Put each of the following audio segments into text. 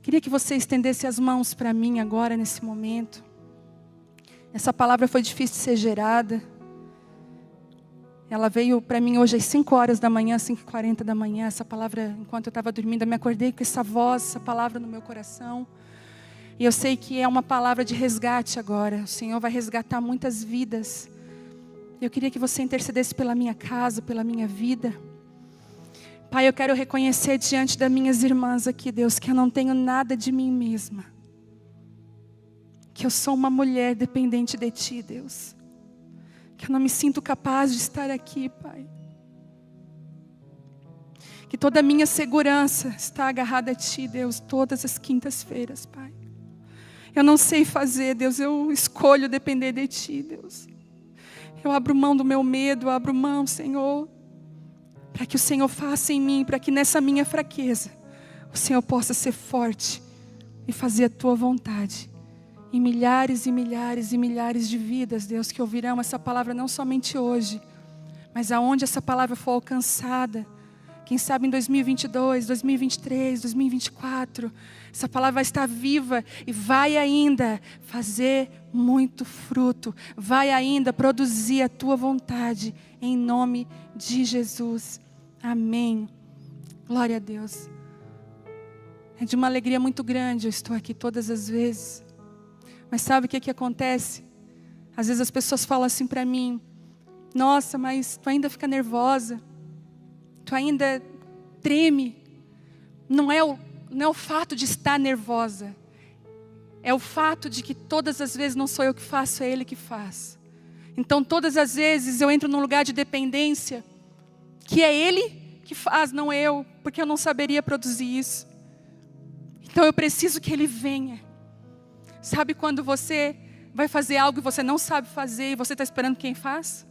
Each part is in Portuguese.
Queria que você estendesse as mãos para mim agora, nesse momento. Essa palavra foi difícil de ser gerada. Ela veio para mim hoje às 5 horas da manhã, 5h40 da manhã. Essa palavra, enquanto eu estava dormindo, eu me acordei com essa voz, essa palavra no meu coração. E eu sei que é uma palavra de resgate agora. O Senhor vai resgatar muitas vidas. Eu queria que você intercedesse pela minha casa, pela minha vida. Pai, eu quero reconhecer diante das minhas irmãs aqui, Deus, que eu não tenho nada de mim mesma. Que eu sou uma mulher dependente de Ti, Deus. Que eu não me sinto capaz de estar aqui, Pai. Que toda a minha segurança está agarrada a Ti, Deus, todas as quintas-feiras, Pai. Eu não sei fazer, Deus, eu escolho depender de Ti, Deus. Eu abro mão do meu medo, eu abro mão, Senhor, para que o Senhor faça em mim, para que nessa minha fraqueza, o Senhor possa ser forte e fazer a Tua vontade. Em milhares e milhares e milhares de vidas, Deus, que ouvirão essa palavra não somente hoje, mas aonde essa palavra for alcançada, quem sabe em 2022, 2023, 2024, essa palavra vai estar viva e vai ainda fazer muito fruto, vai ainda produzir a Tua vontade, em nome de Jesus. Amém. Glória a Deus. É de uma alegria muito grande, eu estou aqui todas as vezes. Mas sabe o que acontece? Às vezes as pessoas falam assim para mim: nossa, mas tu ainda fica nervosa, tu ainda treme. Não é o fato de estar nervosa, é o fato de que todas as vezes não sou eu que faço, é Ele que faz. Então todas as vezes eu entro num lugar de dependência, que é Ele que faz, não eu, porque eu não saberia produzir isso. Então eu preciso que Ele venha. Sabe quando você vai fazer algo e você não sabe fazer e você está esperando quem faz?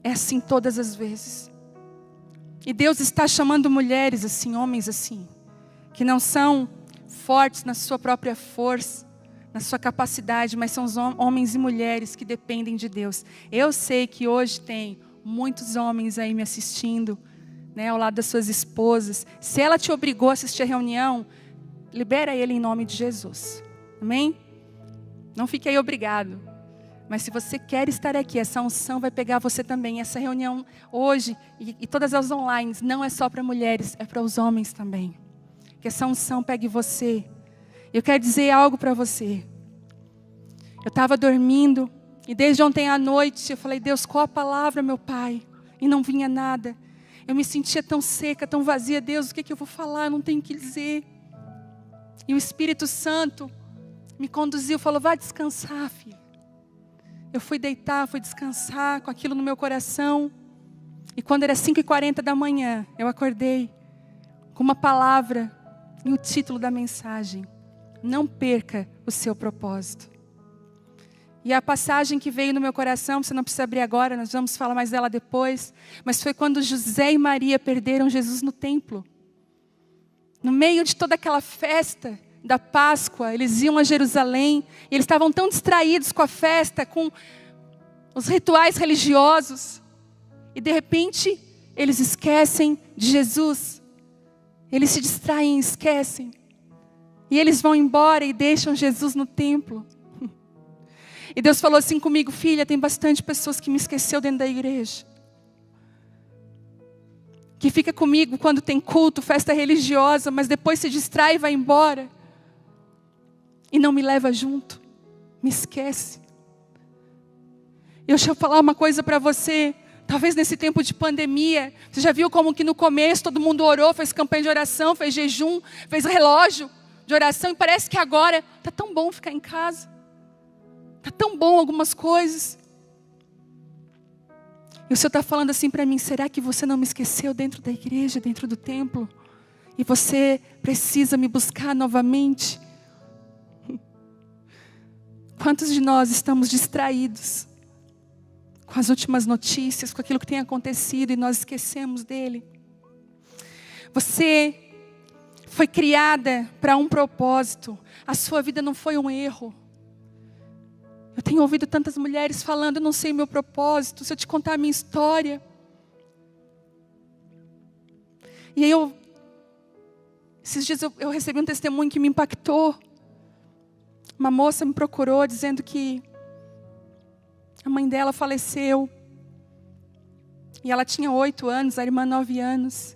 É assim todas as vezes. E Deus está chamando mulheres assim, homens assim, que não são fortes na sua própria força, na sua capacidade, mas são os homens e mulheres que dependem de Deus. Eu sei que hoje tem muitos homens aí me assistindo, né, ao lado das suas esposas. Se ela te obrigou a assistir a reunião, libera ele em nome de Jesus. Amém? Não fique aí obrigado. Mas se você quer estar aqui, essa unção vai pegar você também. Essa reunião hoje e todas as online não é só para mulheres, é para os homens também. Que essa unção pegue você. Eu quero dizer algo para você. Eu estava dormindo e desde ontem à noite eu falei: Deus, qual a palavra, meu Pai? E não vinha nada. Eu me sentia tão seca, tão vazia. Deus, o que eu vou falar? Eu não tenho o que dizer. E o Espírito Santo me conduziu, falou: vai descansar, filha. Eu fui deitar, fui descansar com aquilo no meu coração. E quando era 5h40 da manhã, eu acordei com uma palavra e o título da mensagem: não perca o seu propósito. E a passagem que veio no meu coração, você não precisa abrir agora, nós vamos falar mais dela depois, mas foi quando José e Maria perderam Jesus no templo. No meio de toda aquela festa da Páscoa, eles iam a Jerusalém, e eles estavam tão distraídos com a festa, com os rituais religiosos, e de repente, eles esquecem de Jesus. Eles se distraem e esquecem. E eles vão embora e deixam Jesus no templo. E Deus falou assim comigo: filha, tem bastante pessoas que me esqueceu dentro da igreja. Que fica comigo quando tem culto, festa religiosa, mas depois se distrai e vai embora. E não me leva junto. Me esquece. E deixa eu falar uma coisa para você. Talvez nesse tempo de pandemia, você já viu como que no começo todo mundo orou, fez campanha de oração, fez jejum, fez relógio de oração. E parece que agora está tão bom ficar em casa. Está tão bom algumas coisas. E o Senhor está falando assim para mim: será que você não me esqueceu dentro da igreja, dentro do templo? E você precisa me buscar novamente? Quantos de nós estamos distraídos com as últimas notícias, com aquilo que tem acontecido e nós esquecemos dele? Você foi criada para um propósito. A sua vida não foi um erro. Eu tenho ouvido tantas mulheres falando: eu não sei o meu propósito, se eu te contar a minha história. E aí eu Esses dias eu recebi um testemunho que me impactou. Uma moça me procurou dizendo que a mãe dela faleceu. E ela tinha 8 anos, a irmã 9 anos.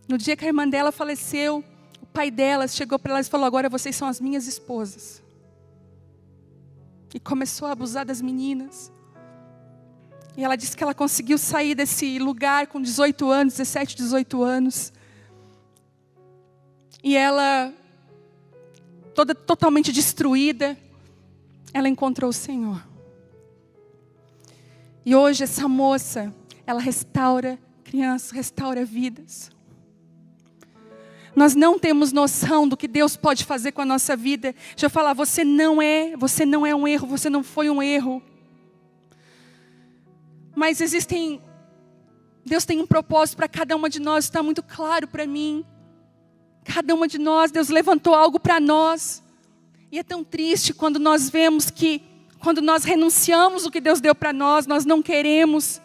No dia que a irmã dela faleceu, o pai dela chegou para ela e falou: agora vocês são as minhas esposas. E começou a abusar das meninas. E ela disse que ela conseguiu sair desse lugar com 18 anos, 17, 18 anos. E ela, totalmente destruída, ela encontrou o Senhor. E hoje essa moça, ela restaura crianças, restaura vidas. Nós não temos noção do que Deus pode fazer com a nossa vida. Deixa eu falar, você não é um erro, você não foi um erro. Mas Deus tem um propósito para cada uma de nós, está muito claro para mim. Cada uma de nós, Deus levantou algo para nós. E é tão triste quando nós vemos que, quando nós renunciamos o que Deus deu para nós, nós não queremos.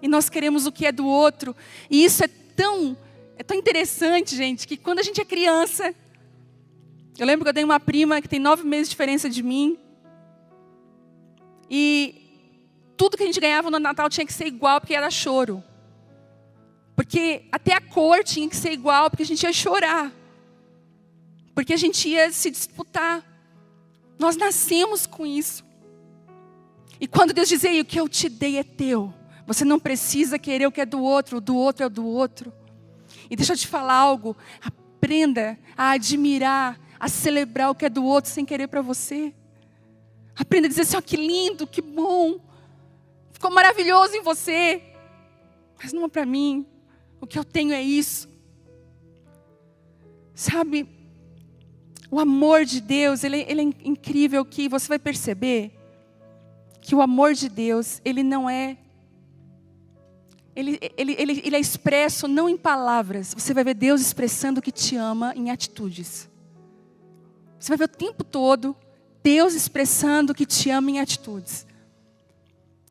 E nós queremos o que é do outro. E isso é tão interessante, gente, que quando a gente é criança... Eu lembro que eu tenho uma prima que tem 9 meses de diferença de mim. E tudo que a gente ganhava no Natal tinha que ser igual, porque era choro. Porque até a cor tinha que ser igual, porque a gente ia chorar. Porque a gente ia se disputar. Nós nascemos com isso. E quando Deus diz: ei, o que eu te dei é teu. Você não precisa querer o que é do outro é o do outro. E deixa eu te falar algo. Aprenda a admirar, a celebrar o que é do outro sem querer para você. Aprenda a dizer assim: ó, que lindo, que bom. Ficou maravilhoso em você. Mas não é para mim. O que eu tenho é isso. Sabe? O amor de Deus, ele é incrível, que você vai perceber que o amor de Deus, ele não é... Ele é expresso não em palavras. Você vai ver Deus expressando que te ama em atitudes. Você vai ver o tempo todo Deus expressando que te ama em atitudes.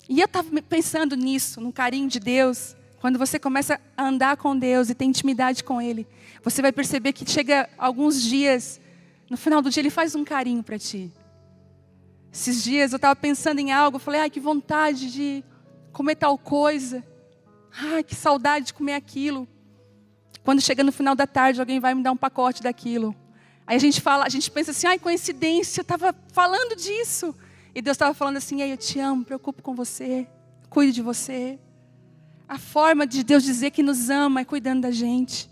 E eu estava pensando nisso, no carinho de Deus. Quando você começa a andar com Deus e tem intimidade com Ele, você vai perceber que chega alguns dias, no final do dia Ele faz um carinho para ti. Esses dias eu estava pensando em algo, eu falei: ai, que vontade de comer tal coisa. Ai, que saudade de comer aquilo. Quando chega no final da tarde, alguém vai me dar um pacote daquilo. Aí a gente pensa assim: ai, coincidência, eu estava falando disso. E Deus estava falando assim: ei, eu te amo, me preocupo com você, cuido de você. A forma de Deus dizer que nos ama é cuidando da gente.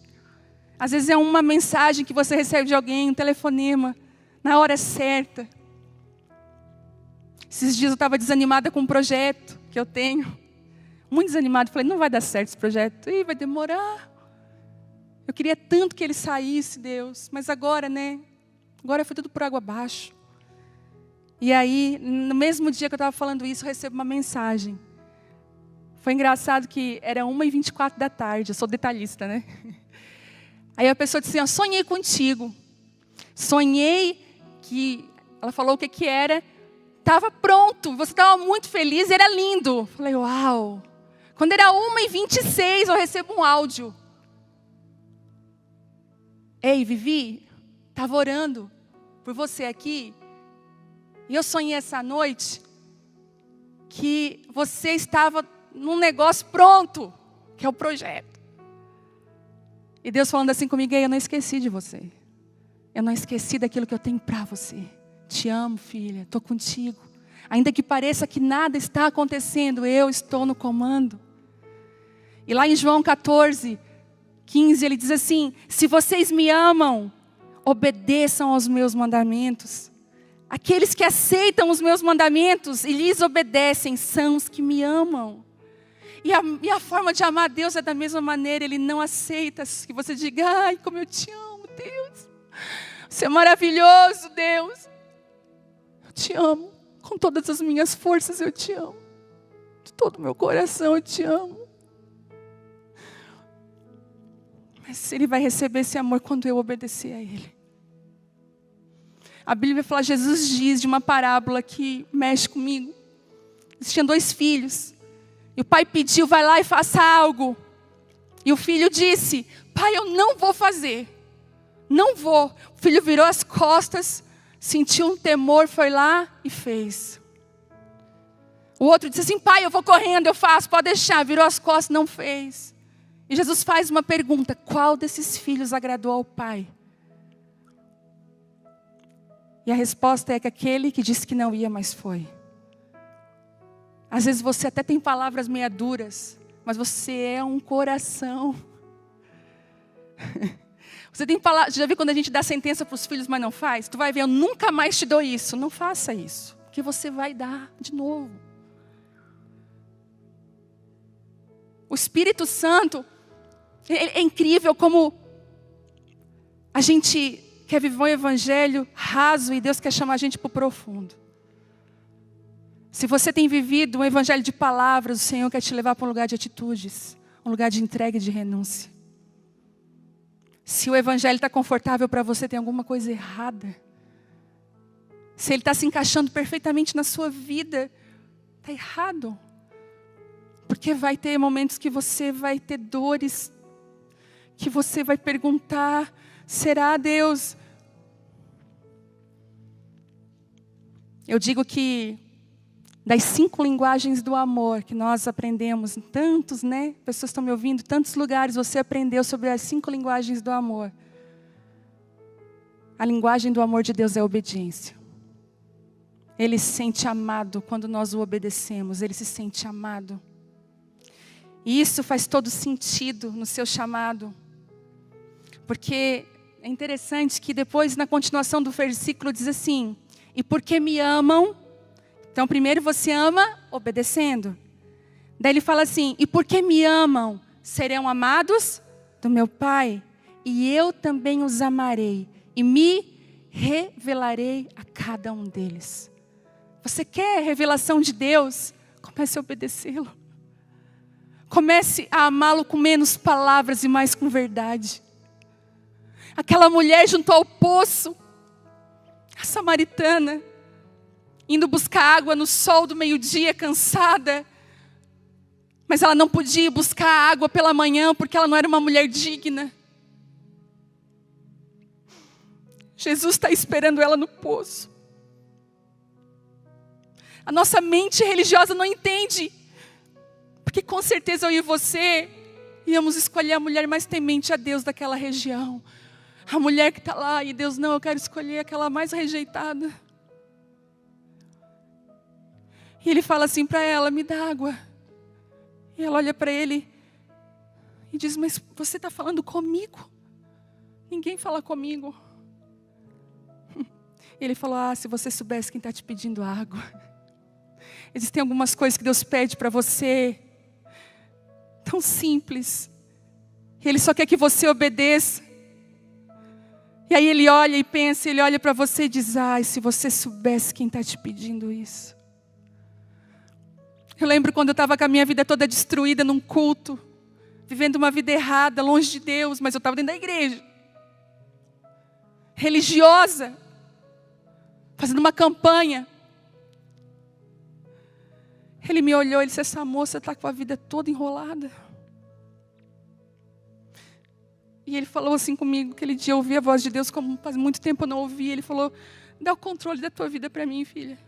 Às vezes é uma mensagem que você recebe de alguém, um telefonema, na hora certa. Esses dias eu estava desanimada com um projeto que eu tenho. Muito desanimada. Falei: não vai dar certo esse projeto. Ih, vai demorar. Eu queria tanto que ele saísse, Deus. Mas agora, né? Agora foi tudo por água abaixo. E aí, no mesmo dia que eu estava falando isso, eu recebo uma mensagem. Foi engraçado que era 1h24 da tarde. Eu sou detalhista, né? Aí a pessoa disse assim: sonhei contigo. Sonhei que... Ela falou o que era. Estava pronto. Você estava muito feliz. Era lindo. Falei: uau. Quando era 1h26, eu recebo um áudio. Ei, Vivi, estava orando por você aqui. E eu sonhei essa noite que você estava num negócio pronto, que é o projeto. E Deus falando assim comigo: ei, eu não esqueci de você. Eu não esqueci daquilo que eu tenho para você. Te amo, filha, estou contigo. Ainda que pareça que nada está acontecendo, eu estou no comando. E lá em João 14:15, ele diz assim: se vocês me amam, obedeçam aos meus mandamentos. Aqueles que aceitam os meus mandamentos e lhes obedecem são os que me amam. E a forma de amar Deus é da mesma maneira. Ele não aceita que você diga: ai, como eu te amo, Deus. Você é maravilhoso, Deus. Eu te amo. Com todas as minhas forças eu te amo. De todo o meu coração eu te amo. Mas Ele vai receber esse amor quando eu obedecer a Ele. A Bíblia vai falar, Jesus diz de uma parábola que mexe comigo. Existiam 2 filhos. E o pai pediu: vai lá e faça algo. E o filho disse: pai, eu não vou fazer. Não vou. O filho virou as costas, sentiu um temor, foi lá e fez. O outro disse assim: pai, eu vou correndo, eu faço, pode deixar. Virou as costas, não fez. E Jesus faz uma pergunta: qual desses filhos agradou ao pai? E a resposta é que aquele que disse que não ia, mas foi. Às vezes você até tem palavras meia duras, mas você é um coração. Você tem palavras, já viu quando a gente dá sentença para os filhos, mas não faz? Tu vai ver, eu nunca mais te dou isso. Não faça isso, porque você vai dar de novo. O Espírito Santo, é incrível como a gente quer viver um evangelho raso e Deus quer chamar a gente para o profundo. Se você tem vivido um evangelho de palavras, o Senhor quer te levar para um lugar de atitudes, um lugar de entrega e de renúncia. Se o evangelho está confortável para você, tem alguma coisa errada. Se ele está se encaixando perfeitamente na sua vida, está errado. Porque vai ter momentos que você vai ter dores, que você vai perguntar: será Deus? Eu digo que das 5 linguagens do amor que nós aprendemos, tantos, né? Pessoas estão me ouvindo, tantos lugares você aprendeu sobre as 5 linguagens do amor. A linguagem do amor de Deus é a obediência. Ele se sente amado quando nós o obedecemos, ele se sente amado. E isso faz todo sentido no seu chamado. Porque é interessante que depois, na continuação do versículo, diz assim: e porque me amam. Então, primeiro você ama obedecendo. Daí ele fala assim: e porque me amam, serão amados do meu Pai. E eu também os amarei. E me revelarei a cada um deles. Você quer a revelação de Deus? Comece a obedecê-lo. Comece a amá-lo com menos palavras e mais com verdade. Aquela mulher junto ao poço, a samaritana, indo buscar água no sol do meio-dia, cansada. Mas ela não podia buscar água pela manhã, porque ela não era uma mulher digna. Jesus está esperando ela no poço. A nossa mente religiosa não entende. Porque com certeza eu e você íamos escolher a mulher mais temente a Deus daquela região. A mulher que está lá e Deus: não, eu quero escolher aquela mais rejeitada. E ele fala assim para ela: me dá água. E ela olha para ele e diz: mas você está falando comigo? Ninguém fala comigo. E ele falou: ah, se você soubesse quem está te pedindo água. Existem algumas coisas que Deus pede para você, tão simples. E Ele só quer que você obedeça. E aí Ele olha e pensa, Ele olha para você e diz: ai, se você soubesse quem está te pedindo isso. Eu lembro quando eu estava com a minha vida toda destruída num culto, vivendo uma vida errada, longe de Deus, mas eu estava dentro da igreja. Religiosa, fazendo uma campanha. Ele me olhou e disse: essa moça está com a vida toda enrolada. E ele falou assim comigo, aquele dia eu ouvi a voz de Deus, como faz muito tempo eu não ouvi. Ele falou: dá o controle da tua vida para mim, filha.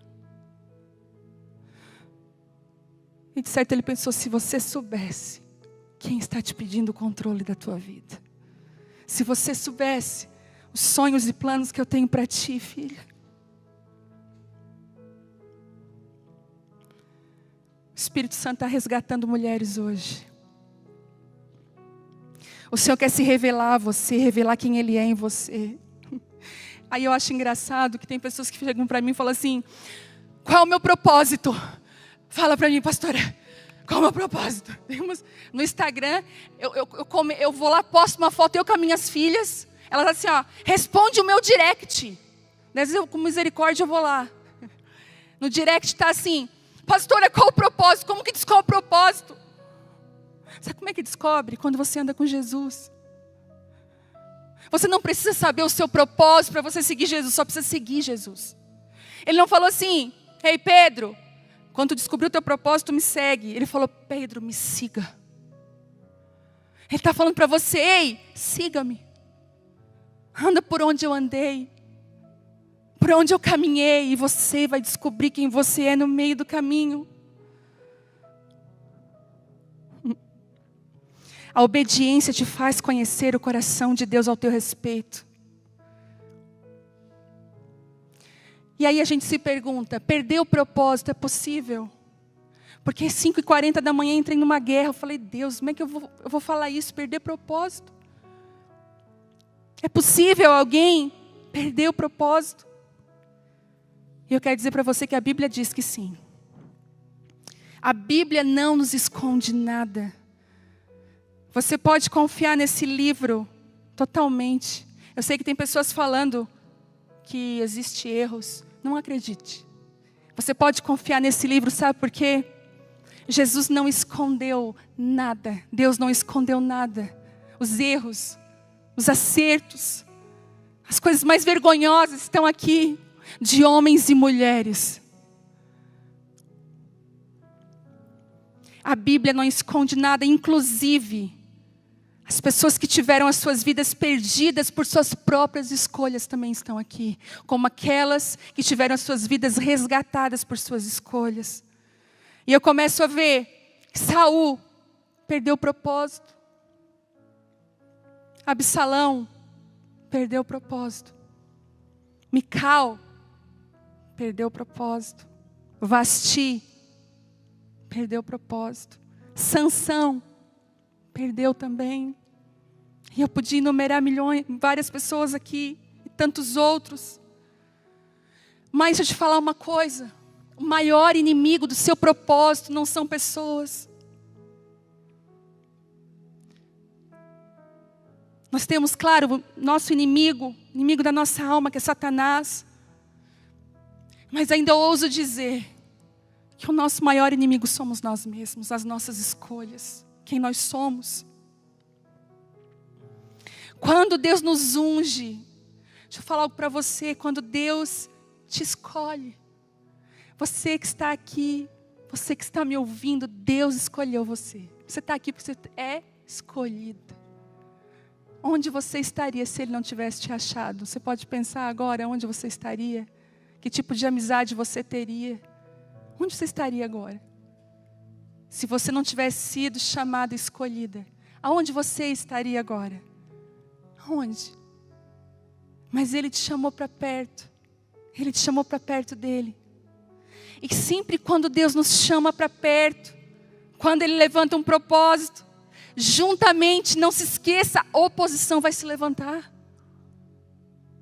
E de certo ele pensou: se você soubesse quem está te pedindo o controle da tua vida. Se você soubesse os sonhos e planos que eu tenho para ti, filha. O Espírito Santo está resgatando mulheres hoje. O Senhor quer se revelar a você, revelar quem Ele é em você. Aí eu acho engraçado que tem pessoas que chegam para mim e falam assim: qual é o meu propósito? Fala para mim, pastora, qual é o meu propósito? No Instagram, eu vou lá, posto uma foto, eu com as minhas filhas. Elas assim, ó, responde o meu direct. Às vezes eu, com misericórdia, eu vou lá. No direct está assim: pastora, qual o propósito? Como que diz qual o propósito? Sabe como é que descobre? Quando você anda com Jesus. Você não precisa saber o seu propósito para você seguir Jesus, só precisa seguir Jesus. Ele não falou assim: ei Pedro, quando tu descobrir o teu propósito, me segue. Ele falou: Pedro, me siga. Ele está falando para você: ei, siga-me. Anda por onde eu andei, por onde eu caminhei, e você vai descobrir quem você é no meio do caminho. A obediência te faz conhecer o coração de Deus ao teu respeito. E aí a gente se pergunta, perder o propósito é possível? Porque 5h40 da manhã entrei numa guerra, eu falei, Deus, como é que eu vou falar isso, perder propósito? É possível alguém perder o propósito? E eu quero dizer para você que a Bíblia diz que sim. A Bíblia não nos esconde nada. Você pode confiar nesse livro totalmente. Eu sei que tem pessoas falando que existem erros. Não acredite. Você pode confiar nesse livro, sabe por quê? Jesus não escondeu nada. Deus não escondeu nada. Os erros, os acertos, as coisas mais vergonhosas estão aqui, de homens e mulheres. A Bíblia não esconde nada, inclusive as pessoas que tiveram as suas vidas perdidas por suas próprias escolhas também estão aqui. Como aquelas que tiveram as suas vidas resgatadas por suas escolhas. E eu começo a ver que Saul perdeu o propósito. Absalão perdeu o propósito. Mical perdeu o propósito. Vasti perdeu o propósito. Sansão perdeu também. E eu podia enumerar várias pessoas aqui, e tantos outros. Mas deixa eu te falar uma coisa. O maior inimigo do seu propósito não são pessoas. Nós temos, claro, nosso inimigo da nossa alma, que é Satanás. Mas ainda ouso dizer que o nosso maior inimigo somos nós mesmos, as nossas escolhas, quem nós somos. Quando Deus nos unge, deixa eu falar algo para você, quando Deus te escolhe, você que está aqui, você que está me ouvindo, Deus escolheu você. Você está aqui porque você é escolhida. Onde você estaria se Ele não tivesse te achado? Você pode pensar agora onde você estaria? Que tipo de amizade você teria? Onde você estaria agora? Se você não tivesse sido chamada e escolhida, aonde você estaria agora? Aonde? Mas Ele te chamou para perto. Ele te chamou para perto dEle. E sempre quando Deus nos chama para perto, quando Ele levanta um propósito, juntamente, não se esqueça, a oposição vai se levantar.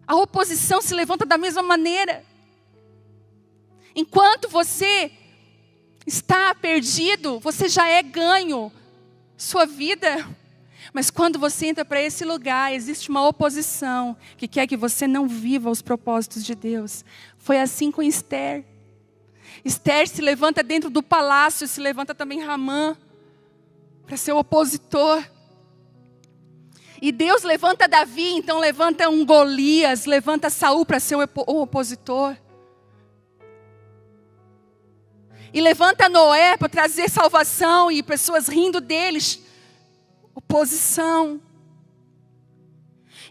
A oposição se levanta da mesma maneira. Enquanto você está perdido, você já é ganho. Sua vida. Mas quando você entra para esse lugar, existe uma oposição que quer que você não viva os propósitos de Deus. Foi assim com Esther. Esther se levanta dentro do palácio, se levanta também Ramã para ser o opositor. E Deus levanta Davi, então levanta um Golias, levanta Saul para ser o opositor. E levanta Noé para trazer salvação e pessoas rindo deles. Oposição.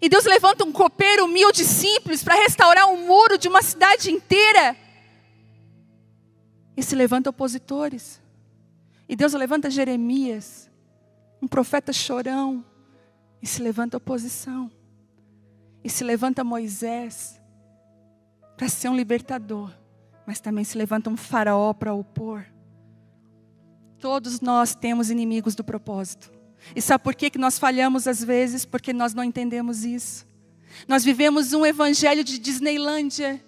E Deus levanta um copeiro humilde e simples para restaurar um muro de uma cidade inteira. E se levanta opositores. E Deus levanta Jeremias, um profeta chorão. E se levanta oposição. E se levanta Moisés para ser um libertador. Mas também se levanta um faraó para opor. Todos nós temos inimigos do propósito. E sabe por que nós falhamos às vezes? Porque nós não entendemos isso. Nós vivemos um evangelho de Disneylândia.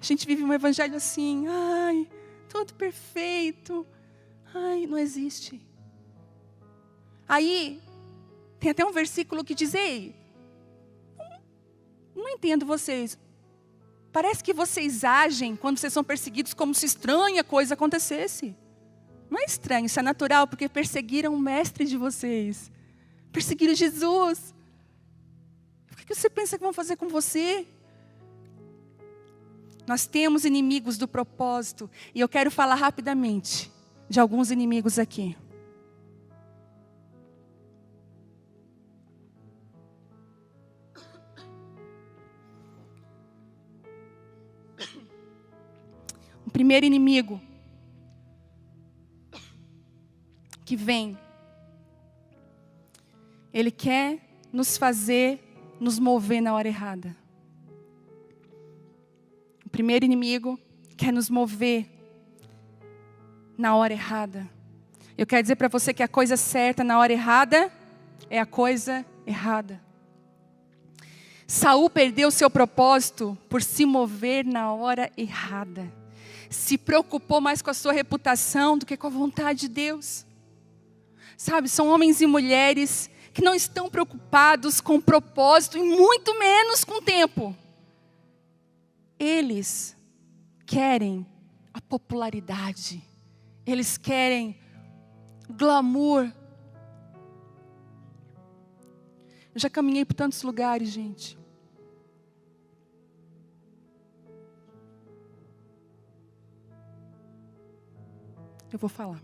A gente vive um evangelho assim, ai, tudo perfeito. Ai, não existe. Aí, tem até um versículo que diz, ei, não entendo vocês. Parece que vocês agem quando vocês são perseguidos como se estranha coisa acontecesse. Não é estranho, isso é natural, porque perseguiram o mestre de vocês. Perseguiram Jesus. O que você pensa que vão fazer com você? Nós temos inimigos do propósito. E eu quero falar rapidamente de alguns inimigos aqui. O primeiro inimigo que vem, ele quer nos fazer nos mover na hora errada. O primeiro inimigo quer nos mover na hora errada. Eu quero dizer para você que a coisa certa na hora errada é a coisa errada. Saul perdeu seu propósito por se mover na hora errada. Se preocupou mais com a sua reputação do que com a vontade de Deus. Sabe, são homens e mulheres que não estão preocupados com o propósito e muito menos com o tempo. Eles querem a popularidade. Eles querem glamour. Eu já caminhei por tantos lugares, gente. Eu vou falar.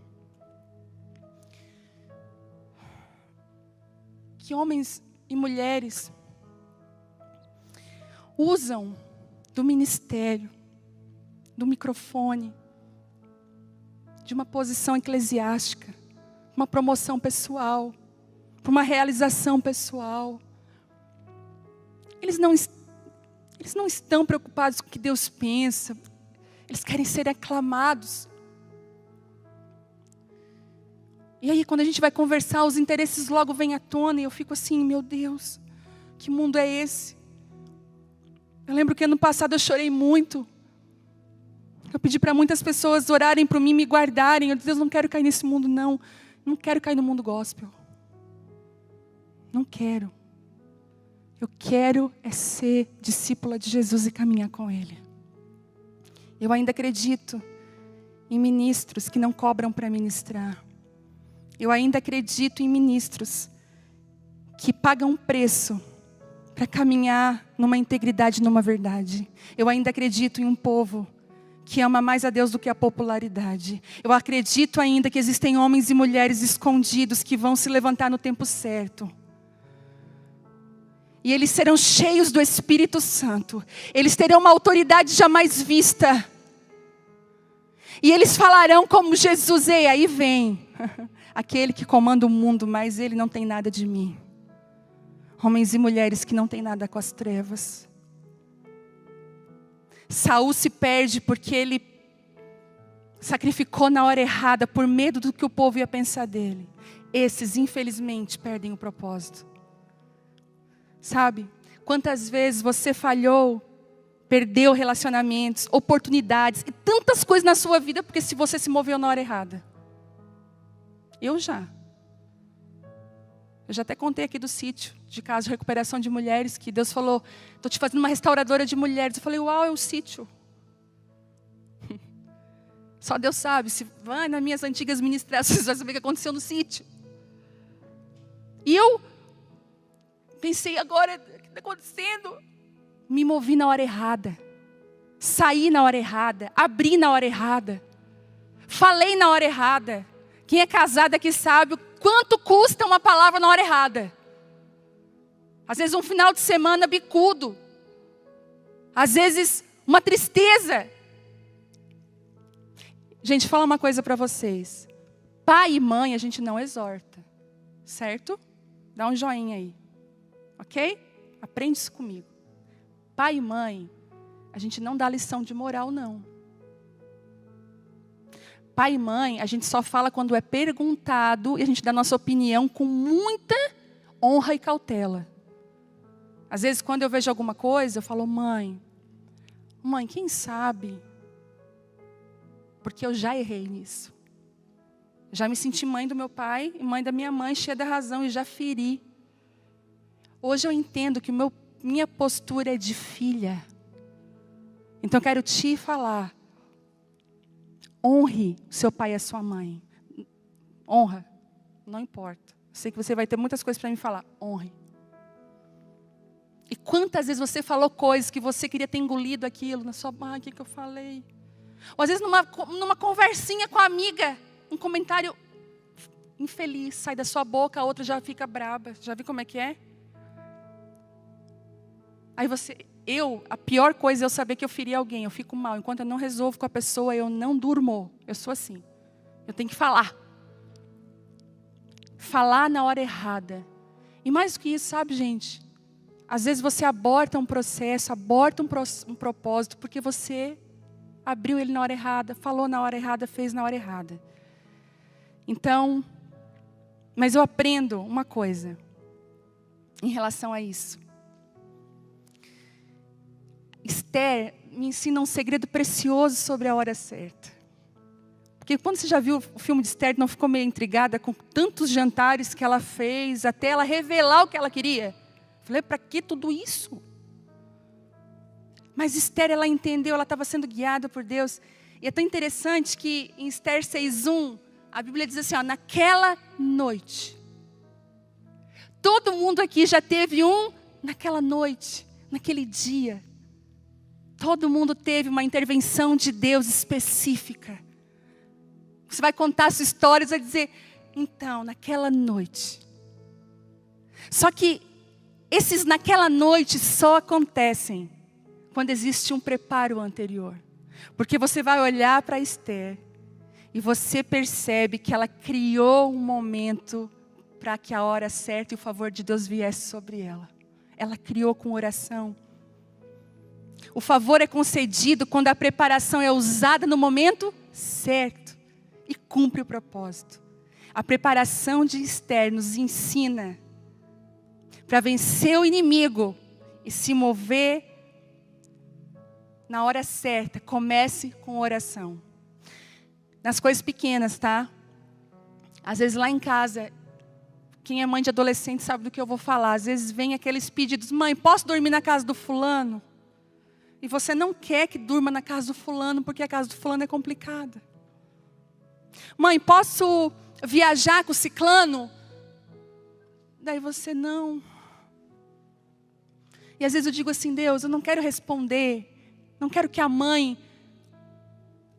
Que homens e mulheres usam do ministério, do microfone, de uma posição eclesiástica, uma promoção pessoal, para uma realização pessoal. Eles não estão preocupados com o que Deus pensa. Eles querem ser aclamados. E aí, quando a gente vai conversar, os interesses logo vêm à tona. E eu fico assim, meu Deus, que mundo é esse? Eu lembro que ano passado eu chorei muito. Eu pedi para muitas pessoas orarem por mim, me guardarem. Eu disse, Deus, não quero cair nesse mundo, não. Não quero cair no mundo gospel. Não quero. Eu quero é ser discípula de Jesus e caminhar com Ele. Eu ainda acredito em ministros que não cobram para ministrar. Eu ainda acredito em ministros que pagam um preço para caminhar numa integridade, numa verdade. Eu ainda acredito em um povo que ama mais a Deus do que a popularidade. Eu acredito ainda que existem homens e mulheres escondidos que vão se levantar no tempo certo. E eles serão cheios do Espírito Santo. Eles terão uma autoridade jamais vista. E eles falarão como Jesus, ei, aí vem aquele que comanda o mundo, mas ele não tem nada de mim. Homens e mulheres que não têm nada com as trevas. Saul se perde porque ele sacrificou na hora errada por medo do que o povo ia pensar dele. Esses, infelizmente, perdem o propósito. Sabe? Quantas vezes você falhou, perdeu relacionamentos, oportunidades e tantas coisas na sua vida porque se você se moveu na hora errada. Eu já até contei aqui do sítio de casa de recuperação de mulheres, que Deus falou, estou te fazendo uma restauradora de mulheres. Eu falei, uau, é um sítio. Só Deus sabe, se vai nas minhas antigas ministrações, vai saber o que aconteceu no sítio. E eu pensei, agora, o que está acontecendo? Me movi na hora errada. Saí na hora errada. Abri na hora errada. Falei na hora errada. Quem é casado aqui sabe o quanto custa uma palavra na hora errada. Às vezes um final de semana bicudo. Às vezes uma tristeza. Gente, fala uma coisa para vocês. Pai e mãe a gente não exorta. Certo? Dá um joinha aí. Ok? Aprende isso comigo. Pai e mãe, a gente não dá lição de moral, não. Pai e mãe, a gente só fala quando é perguntado e a gente dá nossa opinião com muita honra e cautela. Às vezes, quando eu vejo alguma coisa, eu falo, mãe, quem sabe? Porque eu já errei nisso. Já me senti mãe do meu pai e mãe da minha mãe, cheia da razão, e já feri. Hoje eu entendo que minha postura é de filha. Então eu quero te falar. Honre o seu pai e a sua mãe. Honra. Não importa. Sei que você vai ter muitas coisas para me falar. Honre. E quantas vezes você falou coisas que você queria ter engolido aquilo na sua mãe, o que eu falei? Ou às vezes numa conversinha com a amiga, um comentário infeliz sai da sua boca, a outra já fica braba. Já viu como é que é? Aí você, a pior coisa é eu saber que eu feri alguém, eu fico mal. Enquanto eu não resolvo com a pessoa, eu não durmo. Eu sou assim. Eu tenho que falar. Falar na hora errada. E mais do que isso, sabe, gente? Às vezes você aborta um processo, aborta um propósito, porque você abriu ele na hora errada, falou na hora errada, fez na hora errada. Então, mas eu aprendo uma coisa em relação a isso. Esther me ensina um segredo precioso sobre a hora certa. Porque quando você já viu o filme de Esther, não ficou meio intrigada com tantos jantares que ela fez, até ela revelar o que ela queria? Falei, para que tudo isso? Mas Esther, ela entendeu, ela estava sendo guiada por Deus. E é tão interessante que em Esther 6:1, a Bíblia diz assim, naquela noite. Todo mundo aqui já teve naquela noite, naquele dia. Todo mundo teve uma intervenção de Deus específica. Você vai contar a sua história e vai dizer, então, naquela noite. Só que esses naquela noite só acontecem quando existe um preparo anterior. Porque você vai olhar para Esther e você percebe que ela criou um momento para que a hora certa e o favor de Deus viesse sobre ela. Ela criou com oração. O favor é concedido quando a preparação é usada no momento certo e cumpre o propósito. A preparação de Esther nos ensina para vencer o inimigo e se mover na hora certa. Comece com oração. Nas coisas pequenas, tá? Às vezes lá em casa, quem é mãe de adolescente sabe do que eu vou falar. Às vezes vem aqueles pedidos, mãe, posso dormir na casa do fulano? E você não quer que durma na casa do fulano, porque a casa do fulano é complicada. Mãe, posso viajar com o ciclano? Daí você não. E às vezes eu digo assim, Deus, eu não quero responder. Não quero que a mãe,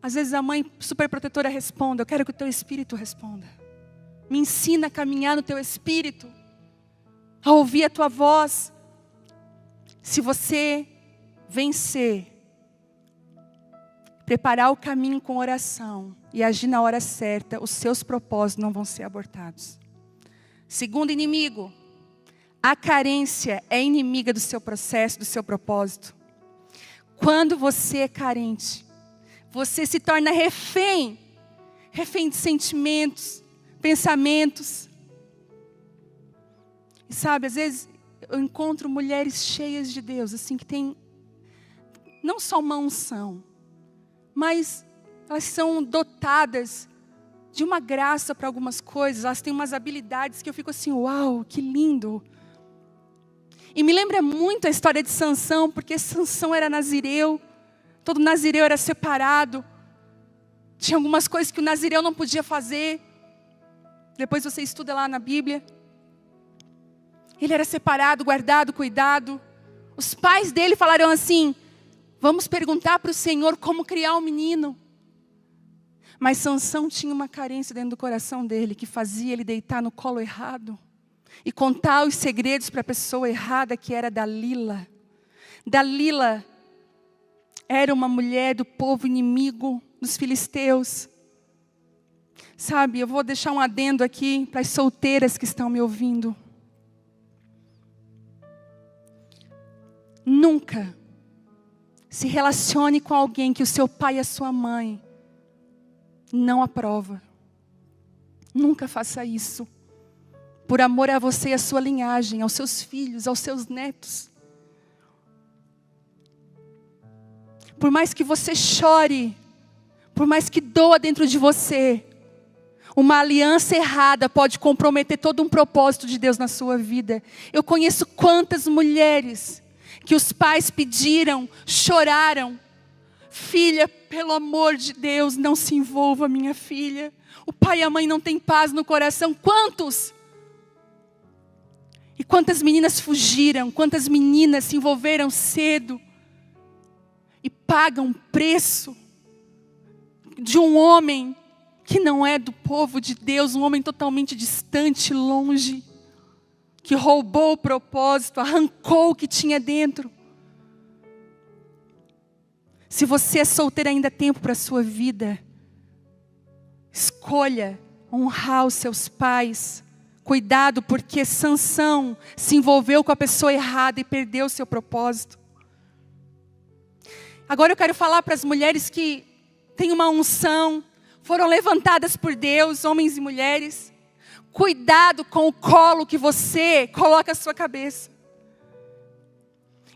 às vezes a mãe superprotetora responda. Eu quero que o teu Espírito responda. Me ensina a caminhar no teu Espírito. A ouvir a tua voz. Se você vencer, preparar o caminho com oração e agir na hora certa, os seus propósitos não vão ser abortados. Segundo inimigo, a carência é inimiga do seu processo, do seu propósito. Quando você é carente, você se torna refém de sentimentos, pensamentos. E sabe, às vezes eu encontro mulheres cheias de Deus, assim, que tem não só uma unção, mas elas são dotadas de uma graça para algumas coisas, elas têm umas habilidades que eu fico assim, uau, que lindo. E me lembra muito a história de Sansão, porque Sansão era nazireu, todo nazireu era separado, tinha algumas coisas que o nazireu não podia fazer, depois você estuda lá na Bíblia. Ele era separado, guardado, cuidado. Os pais dele falaram assim, vamos perguntar para o Senhor como criar um menino. Mas Sansão tinha uma carência dentro do coração dele, que fazia ele deitar no colo errado. E contar os segredos para a pessoa errada, que era Dalila. Dalila era uma mulher do povo inimigo dos filisteus. Sabe, eu vou deixar um adendo aqui para as solteiras que estão me ouvindo. Nunca se relacione com alguém que o seu pai e a sua mãe não aprova. Nunca faça isso. Por amor a você e a sua linhagem, aos seus filhos, aos seus netos. Por mais que você chore, por mais que doa dentro de você, uma aliança errada pode comprometer todo um propósito de Deus na sua vida. Eu conheço quantas mulheres que os pais pediram, choraram. Filha, pelo amor de Deus, não se envolva, minha filha. O pai e a mãe não têm paz no coração. Quantos? E quantas meninas fugiram, quantas meninas se envolveram cedo e pagam preço de um homem que não é do povo de Deus, um homem totalmente distante, longe, que roubou o propósito, arrancou o que tinha dentro. Se você é solteira, ainda há tempo para a sua vida. Escolha honrar os seus pais. Cuidado, porque Sansão se envolveu com a pessoa errada e perdeu o seu propósito. Agora eu quero falar para as mulheres que têm uma unção, foram levantadas por Deus, homens e mulheres. Cuidado com o colo que você coloca a sua cabeça.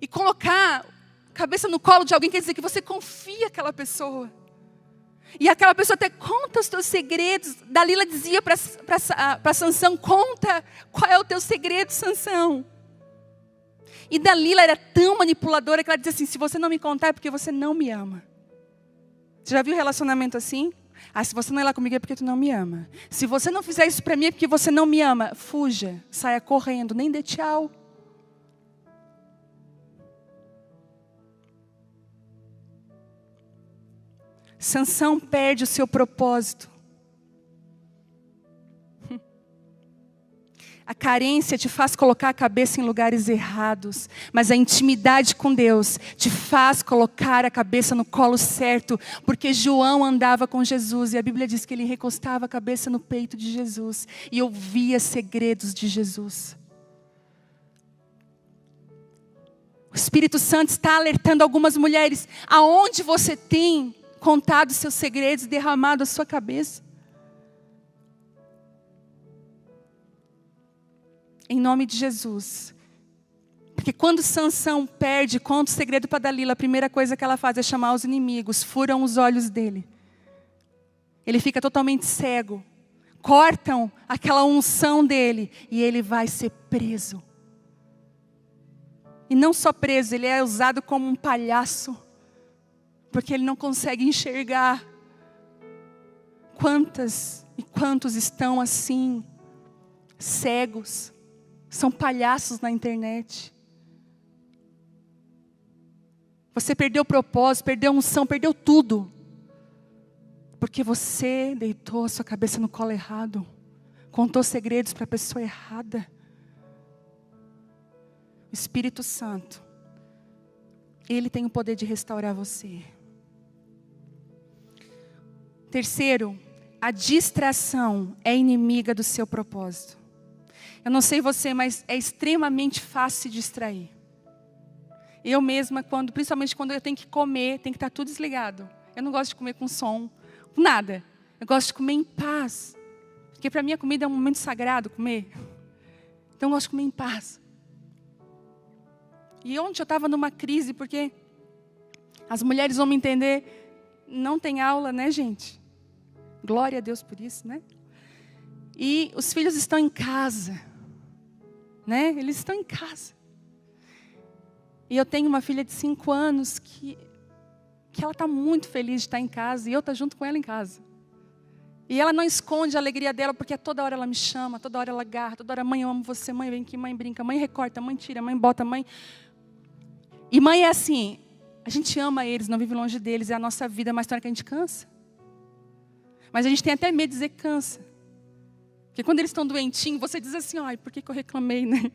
E colocar a cabeça no colo de alguém quer dizer que você confia naquela pessoa. E aquela pessoa até conta os teus segredos. Dalila dizia para Sansão, conta qual é o teu segredo, Sansão. E Dalila era tão manipuladora que ela dizia assim, se você não me contar é porque você não me ama. Você já viu relacionamento assim? Se você não ir lá comigo é porque tu não me ama. Se você não fizer isso para mim é porque você não me ama. Fuja, saia correndo, nem dê tchau. Sansão perde o seu propósito. A carência te faz colocar a cabeça em lugares errados, mas a intimidade com Deus te faz colocar a cabeça no colo certo, porque João andava com Jesus e a Bíblia diz que ele recostava a cabeça no peito de Jesus e ouvia segredos de Jesus. O Espírito Santo está alertando algumas mulheres, aonde você tem contado seus segredos, derramado a sua cabeça. Em nome de Jesus. Porque quando Sansão perde, conta o segredo para Dalila, a primeira coisa que ela faz é chamar os inimigos, furam os olhos dele. Ele fica totalmente cego. Cortam aquela unção dele e ele vai ser preso. E não só preso, ele é usado como um palhaço. Porque ele não consegue enxergar. Quantas e quantos estão assim, cegos. São palhaços na internet. Você perdeu o propósito, perdeu a unção, perdeu tudo. Porque você deitou a sua cabeça no colo errado. Contou segredos para a pessoa errada. O Espírito Santo, Ele tem o poder de restaurar você. Terceiro, a distração é inimiga do seu propósito. Eu não sei você, mas é extremamente fácil se distrair. Eu mesma, principalmente quando eu tenho que comer, tem que estar tudo desligado. Eu não gosto de comer com som, com nada. Eu gosto de comer em paz. Porque para mim a comida é um momento sagrado, comer. Então eu gosto de comer em paz. E ontem eu estava numa crise, porque as mulheres vão me entender, não tem aula, né, gente? Glória a Deus por isso, né? E os filhos estão em casa, né? Eles estão em casa. E eu tenho uma filha de 5 anos que ela está muito feliz de estar em casa e eu estou junto com ela em casa. E ela não esconde a alegria dela, porque toda hora ela me chama, toda hora ela agarra, toda hora, mãe, eu amo você, mãe, vem aqui, mãe, brinca, mãe, recorta, mãe, tira, mãe, bota, mãe. E mãe é assim, a gente ama eles, não vive longe deles, é a nossa vida, mas tem hora que a gente cansa. Mas a gente tem até medo de dizer que cansa. Porque quando eles estão doentinhos, você diz assim, ai, por que eu reclamei, né?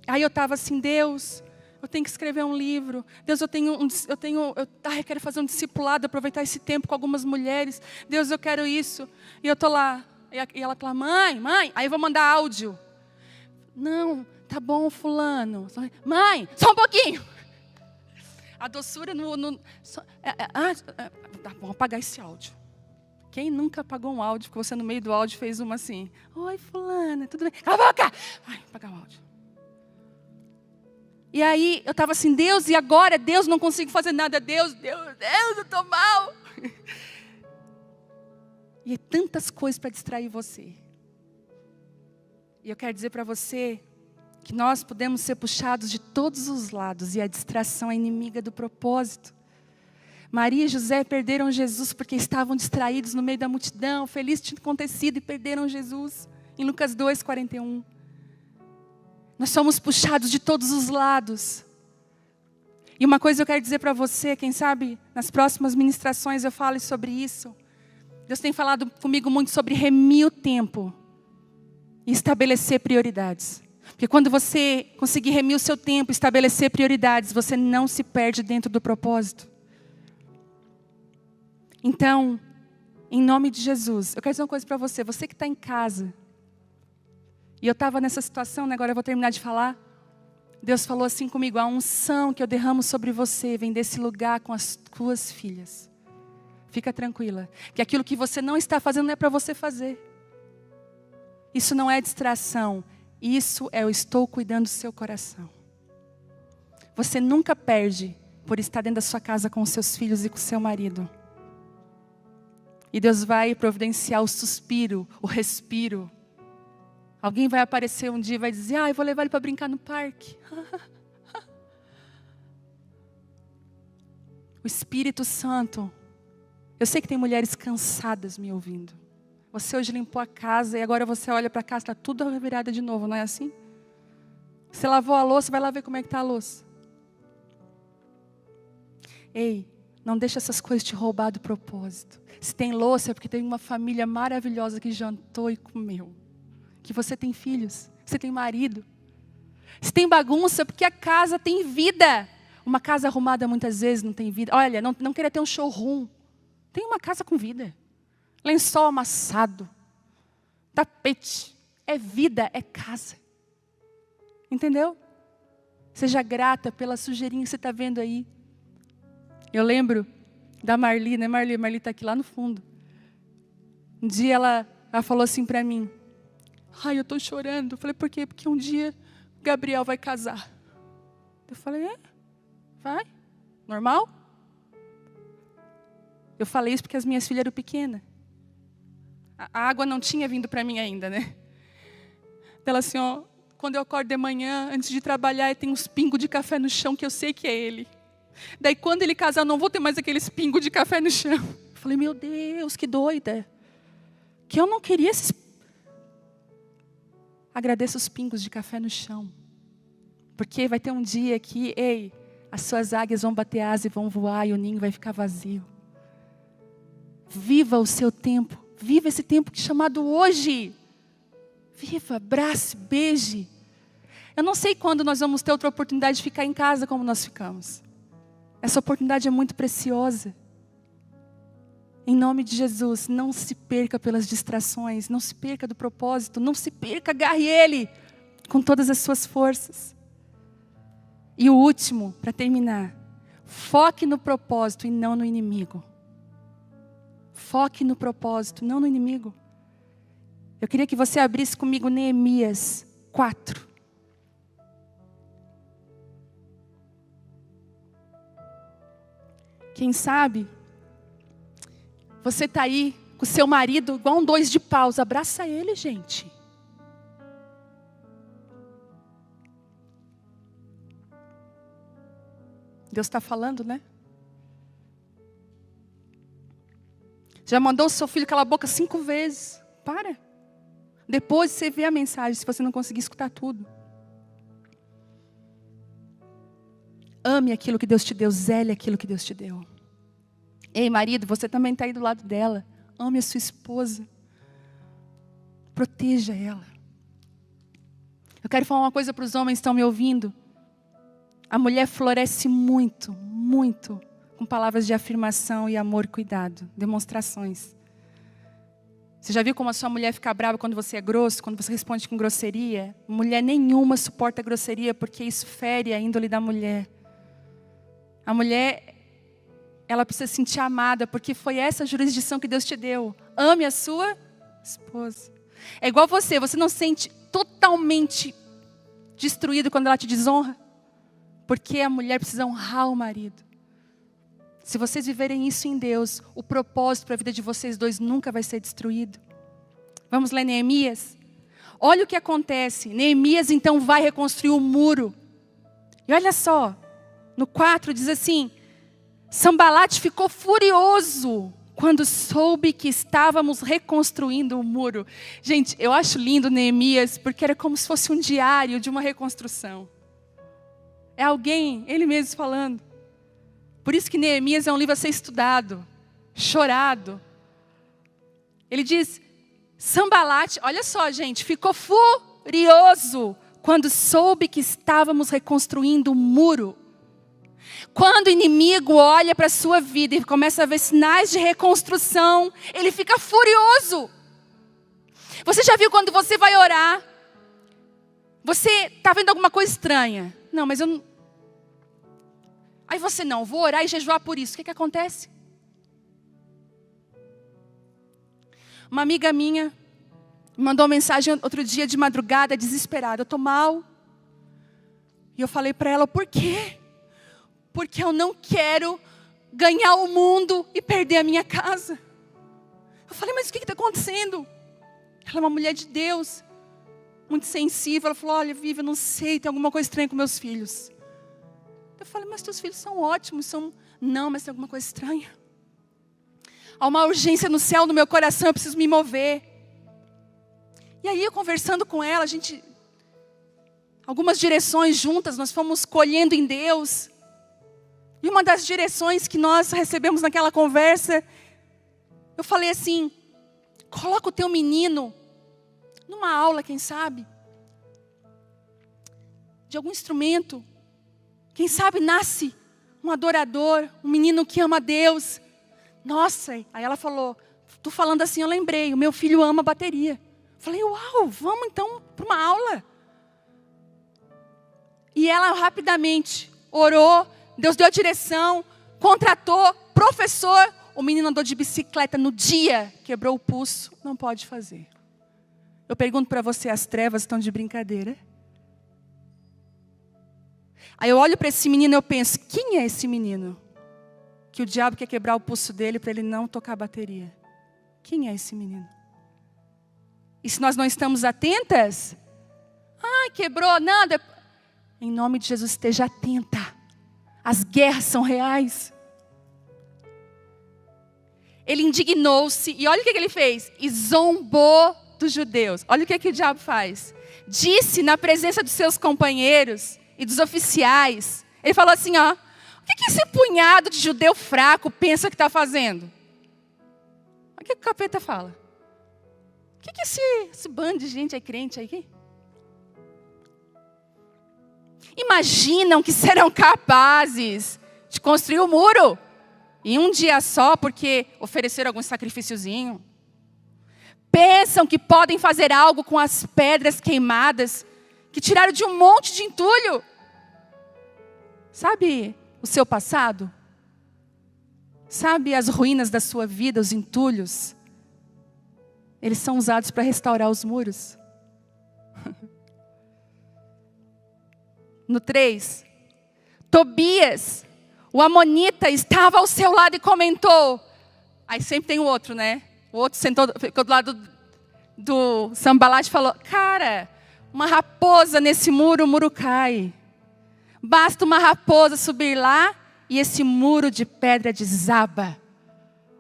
Aí eu estava assim, Deus, eu tenho que escrever um livro. Deus, eu quero fazer um discipulado, aproveitar esse tempo com algumas mulheres. Deus, eu quero isso. E eu estou lá. E ela fala, mãe, aí eu vou mandar áudio. Não, tá bom, fulano. Mãe, só um pouquinho. A doçura tá bom, apagar esse áudio. Quem nunca apagou um áudio, porque você no meio do áudio fez uma assim, oi fulana, tudo bem? Cala a boca! Ai, apagar o áudio. E aí eu estava assim, Deus, e agora? Deus, não consigo fazer nada. Deus, eu estou mal. E é tantas coisas para distrair você. E eu quero dizer para você que nós podemos ser puxados de todos os lados e a distração é inimiga do propósito. Maria e José perderam Jesus porque estavam distraídos no meio da multidão. Feliz tinha acontecido e perderam Jesus. Em Lucas 2:41. Nós somos puxados de todos os lados. E uma coisa eu quero dizer para você, quem sabe nas próximas ministrações eu falo sobre isso. Deus tem falado comigo muito sobre remir o tempo e estabelecer prioridades. Porque quando você conseguir remir o seu tempo, estabelecer prioridades, você não se perde dentro do propósito. Então, em nome de Jesus, eu quero dizer uma coisa para você. Você que está em casa, e eu estava nessa situação, né, agora eu vou terminar de falar. Deus falou assim comigo: a unção que eu derramo sobre você vem desse lugar com as tuas filhas. Fica tranquila, que aquilo que você não está fazendo não é para você fazer. Isso não é distração. Isso é eu estou cuidando do seu coração. Você nunca perde por estar dentro da sua casa com os seus filhos e com o seu marido. E Deus vai providenciar o suspiro, o respiro. Alguém vai aparecer um dia e vai dizer: eu vou levar ele para brincar no parque. O Espírito Santo. Eu sei que tem mulheres cansadas me ouvindo. Você hoje limpou a casa e agora você olha para a casa, está tudo virada de novo, não é assim? Você lavou a louça, vai lá ver como é que está a louça. Ei, não deixa essas coisas te roubar do propósito. Se tem louça é porque tem uma família maravilhosa que jantou e comeu. Que você tem filhos, você tem marido. Se tem bagunça é porque a casa tem vida. Uma casa arrumada muitas vezes não tem vida. Olha, não queria ter um showroom. Tem uma casa com vida. Lençol amassado, tapete, é vida, é casa. Entendeu? Seja grata pela sujeirinha que você está vendo aí. Eu lembro da Marli, né Marli? Marli está aqui lá no fundo. Um dia ela falou assim para mim: eu estou chorando. Eu falei: por quê? Porque um dia o Gabriel vai casar. Eu falei: vai? Normal? Eu falei isso porque as minhas filhas eram pequenas. A água não tinha vindo para mim ainda, né? Ela assim, quando eu acordo de manhã, antes de trabalhar, tem uns pingos de café no chão que eu sei que é ele. Daí quando ele casar, eu não vou ter mais aqueles pingos de café no chão. Eu falei: meu Deus, que doida. Que eu não queria esses... Agradeço os pingos de café no chão. Porque vai ter um dia que, as suas águias vão bater asa e vão voar e o ninho vai ficar vazio. Viva o seu tempo. Viva esse tempo chamado hoje. Viva, abrace, beije. Eu não sei quando nós vamos ter outra oportunidade de ficar em casa como nós ficamos. Essa oportunidade é muito preciosa. Em nome de Jesus, não se perca pelas distrações, não se perca do propósito, não se perca, agarre Ele com todas as suas forças. E o último, para terminar, foque no propósito e não no inimigo. Foque no propósito, não no inimigo. Eu queria que você abrisse comigo Neemias 4. Quem sabe, você está aí com o seu marido igual um 2 de paus. Abraça ele, gente. Deus está falando, né? Já mandou o seu filho calar a boca 5 vezes. Para. Depois você vê a mensagem, se você não conseguir escutar tudo. Ame aquilo que Deus te deu, zele aquilo que Deus te deu. Ei, marido, você também está aí do lado dela. Ame a sua esposa. Proteja ela. Eu quero falar uma coisa para os homens que estão me ouvindo. A mulher floresce muito, muito, com palavras de afirmação e amor e cuidado, demonstrações. Você já viu como a sua mulher fica brava quando você é grosso, quando você responde com grosseria? Mulher nenhuma suporta a grosseria, porque isso fere a índole da mulher. A mulher, ela precisa se sentir amada, porque foi essa a jurisdição que Deus te deu. Ame a sua esposa. É igual você não se sente totalmente destruído quando ela te desonra? Porque a mulher precisa honrar o marido. Se vocês viverem isso em Deus, o propósito para a vida de vocês dois nunca vai ser destruído. Vamos ler Neemias? Olha o que acontece. Neemias então vai reconstruir o muro. E olha só, no 4 diz assim: Sambalate ficou furioso quando soube que estávamos reconstruindo o muro. Gente, eu acho lindo Neemias, porque era como se fosse um diário de uma reconstrução. É alguém, ele mesmo falando. Por isso que Neemias é um livro a ser estudado, chorado. Ele diz, Sambalate, olha só gente, ficou furioso quando soube que estávamos reconstruindo um muro. Quando o inimigo olha para a sua vida e começa a ver sinais de reconstrução, ele fica furioso. Você já viu quando você vai orar? Você está vendo alguma coisa estranha? Não, mas eu não... Aí você, não, vou orar e jejuar por isso. O que acontece? Uma amiga minha me mandou uma mensagem outro dia de madrugada, desesperada. Eu estou mal. E eu falei para ela, por quê? Porque eu não quero ganhar o mundo e perder a minha casa. Eu falei, mas o que está acontecendo? Ela é uma mulher de Deus, muito sensível. Ela falou, olha, Vivi, eu não sei, tem alguma coisa estranha com meus filhos. Eu falei, mas teus filhos são ótimos. Não, mas tem alguma coisa estranha. Há uma urgência no céu, no meu coração, eu preciso me mover. E aí, eu conversando com ela, algumas direções juntas, nós fomos colhendo em Deus. E uma das direções que nós recebemos naquela conversa, eu falei assim, coloca o teu menino numa aula, quem sabe, de algum instrumento. Quem sabe nasce um adorador, um menino que ama Deus. Nossa, aí ela falou, tu falando assim, eu lembrei, o meu filho ama bateria. Falei, uau, vamos então para uma aula. E ela rapidamente orou, Deus deu a direção, contratou, professor. O menino andou de bicicleta no dia, quebrou o pulso, não pode fazer. Eu pergunto para você, as trevas estão de brincadeira? Aí eu olho para esse menino e eu penso, quem é esse menino? Que o diabo quer quebrar o pulso dele para ele não tocar bateria. Quem é esse menino? E se nós não estamos atentas? Quebrou, nada. Em nome de Jesus, esteja atenta. As guerras são reais. Ele indignou-se, e olha o que ele fez. E zombou dos judeus. Olha o que o diabo faz. Disse na presença dos seus companheiros e dos oficiais. Ele falou assim, ó. O que esse punhado de judeu fraco pensa que está fazendo? Olha o que o capeta fala. O que esse bando de gente aí crente aí? Imaginam que serão capazes de construir o muro em um dia só, porque ofereceram algum sacrifíciozinho. Pensam que podem fazer algo com as pedras queimadas, que tiraram de um monte de entulho. Sabe o seu passado? Sabe as ruínas da sua vida, os entulhos? Eles são usados para restaurar os muros. No 3, Tobias, o amonita, estava ao seu lado e comentou. Aí sempre tem o outro, né? O outro ficou do lado do Sanbalat e falou, cara, uma raposa nesse muro, o muro cai. Basta uma raposa subir lá e esse muro de pedra desaba.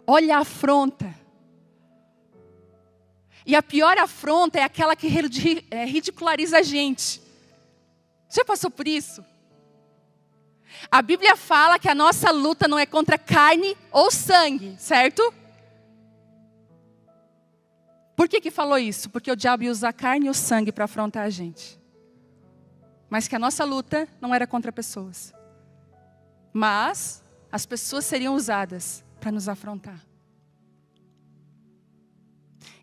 Olha a afronta. E a pior afronta é aquela que ridiculariza a gente. Você já passou por isso? A Bíblia fala que a nossa luta não é contra carne ou sangue, certo? Por que falou isso? Porque o diabo ia usar a carne e o sangue para afrontar a gente. Mas que a nossa luta não era contra pessoas. Mas as pessoas seriam usadas para nos afrontar.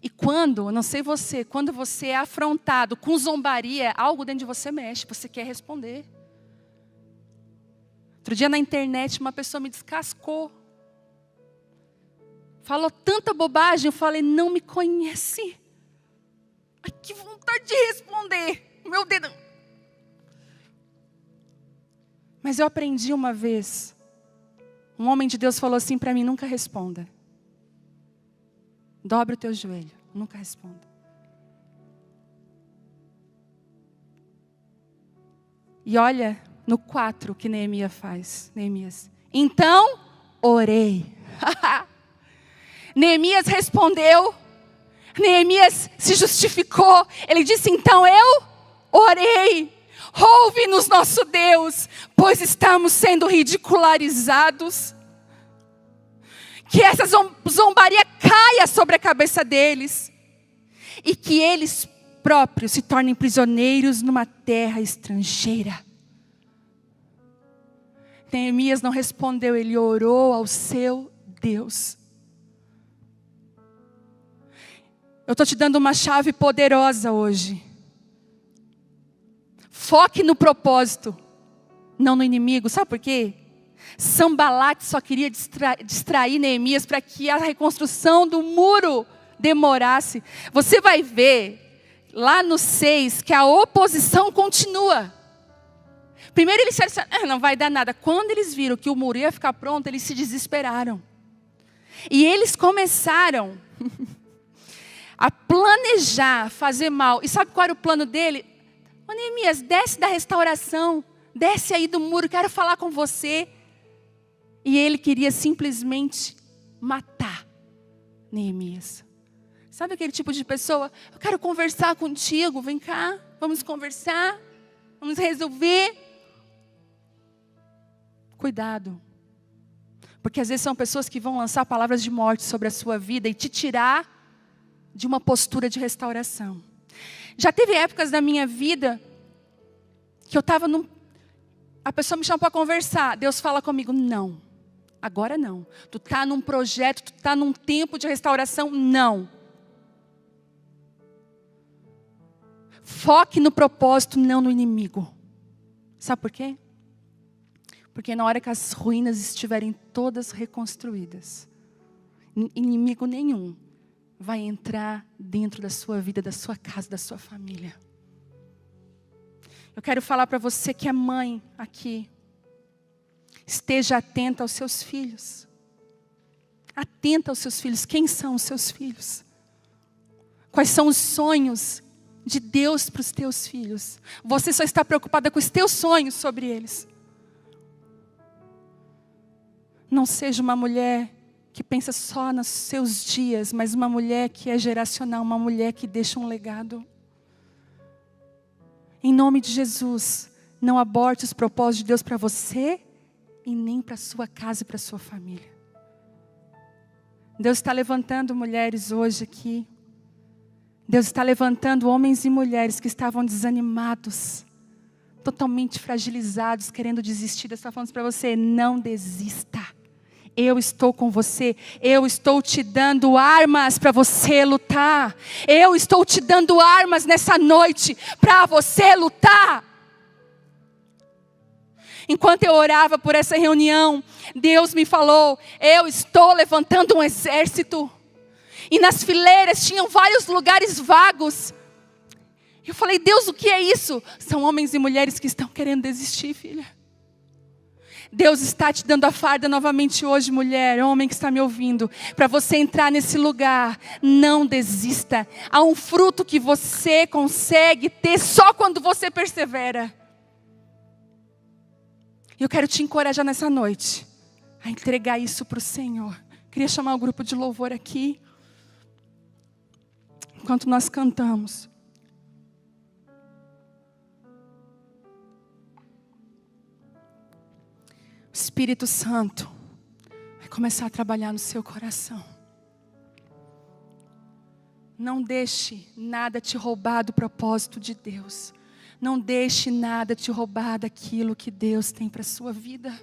E quando, não sei você, quando você é afrontado com zombaria, algo dentro de você mexe, você quer responder. Outro dia na internet uma pessoa me descascou. Falou tanta bobagem, eu falei, não me conhece. Ai, que vontade de responder. Meu dedo. Mas eu aprendi uma vez. Um homem de Deus falou assim para mim, nunca responda. Dobre o teu joelho, nunca responda. E olha no 4 o que Neemias faz. Então, orei. Neemias respondeu. Neemias se justificou. Ele disse, então eu orei. Ouve-nos, nosso Deus, pois estamos sendo ridicularizados. Que essa zombaria caia sobre a cabeça deles. E que eles próprios se tornem prisioneiros numa terra estrangeira. Neemias não respondeu, ele orou ao seu Deus. Eu estou te dando uma chave poderosa hoje. Foque no propósito, não no inimigo. Sabe por quê? Sanbalat só queria distrair Neemias para que a reconstrução do muro demorasse. Você vai ver lá no 6 que a oposição continua. Primeiro eles disseram, não vai dar nada. Quando eles viram que o muro ia ficar pronto, eles se desesperaram. E eles começaram a planejar, fazer mal. E sabe qual era o plano dele? Neemias, desce da restauração, desce aí do muro, quero falar com você. E ele queria simplesmente matar Neemias. Sabe aquele tipo de pessoa? Eu quero conversar contigo, vem cá, vamos conversar, vamos resolver. Cuidado. Porque às vezes são pessoas que vão lançar palavras de morte sobre a sua vida e te tirar de uma postura de restauração. Já teve épocas da minha vida que eu estava a pessoa me chama para conversar. Deus fala comigo, não, agora não. Tu está num projeto, tu está num tempo de restauração, não. Foque no propósito, não no inimigo. Sabe por quê? Porque na hora que as ruínas estiverem todas reconstruídas, inimigo nenhum vai entrar dentro da sua vida, da sua casa, da sua família. Eu quero falar para você que é mãe aqui. Esteja atenta aos seus filhos. Atenta aos seus filhos. Quem são os seus filhos? Quais são os sonhos de Deus para os teus filhos? Você só está preocupada com os teus sonhos sobre eles. Não seja uma mulher que pensa só nos seus dias, mas uma mulher que é geracional, uma mulher que deixa um legado. Em nome de Jesus, não aborte os propósitos de Deus para você e nem para a sua casa e para a sua família. Deus está levantando mulheres hoje aqui. Deus está levantando homens e mulheres que estavam desanimados, totalmente fragilizados, querendo desistir. Deus está falando para você, não desista. Eu estou com você, eu estou te dando armas para você lutar. Eu estou te dando armas nessa noite para você lutar. Enquanto eu orava por essa reunião, Deus me falou, eu estou levantando um exército. E nas fileiras tinham vários lugares vagos. Eu falei, Deus, o que é isso? São homens e mulheres que estão querendo desistir, filha. Deus está te dando a farda novamente hoje, mulher, homem que está me ouvindo, para você entrar nesse lugar. Não desista. Há um fruto que você consegue ter só quando você persevera. Eu quero te encorajar nessa noite a entregar isso para o Senhor. Queria chamar o grupo de louvor aqui, enquanto nós cantamos. O Espírito Santo vai começar a trabalhar no seu coração. Não deixe nada te roubar do propósito de Deus. Não deixe nada te roubar daquilo que Deus tem para a sua vida.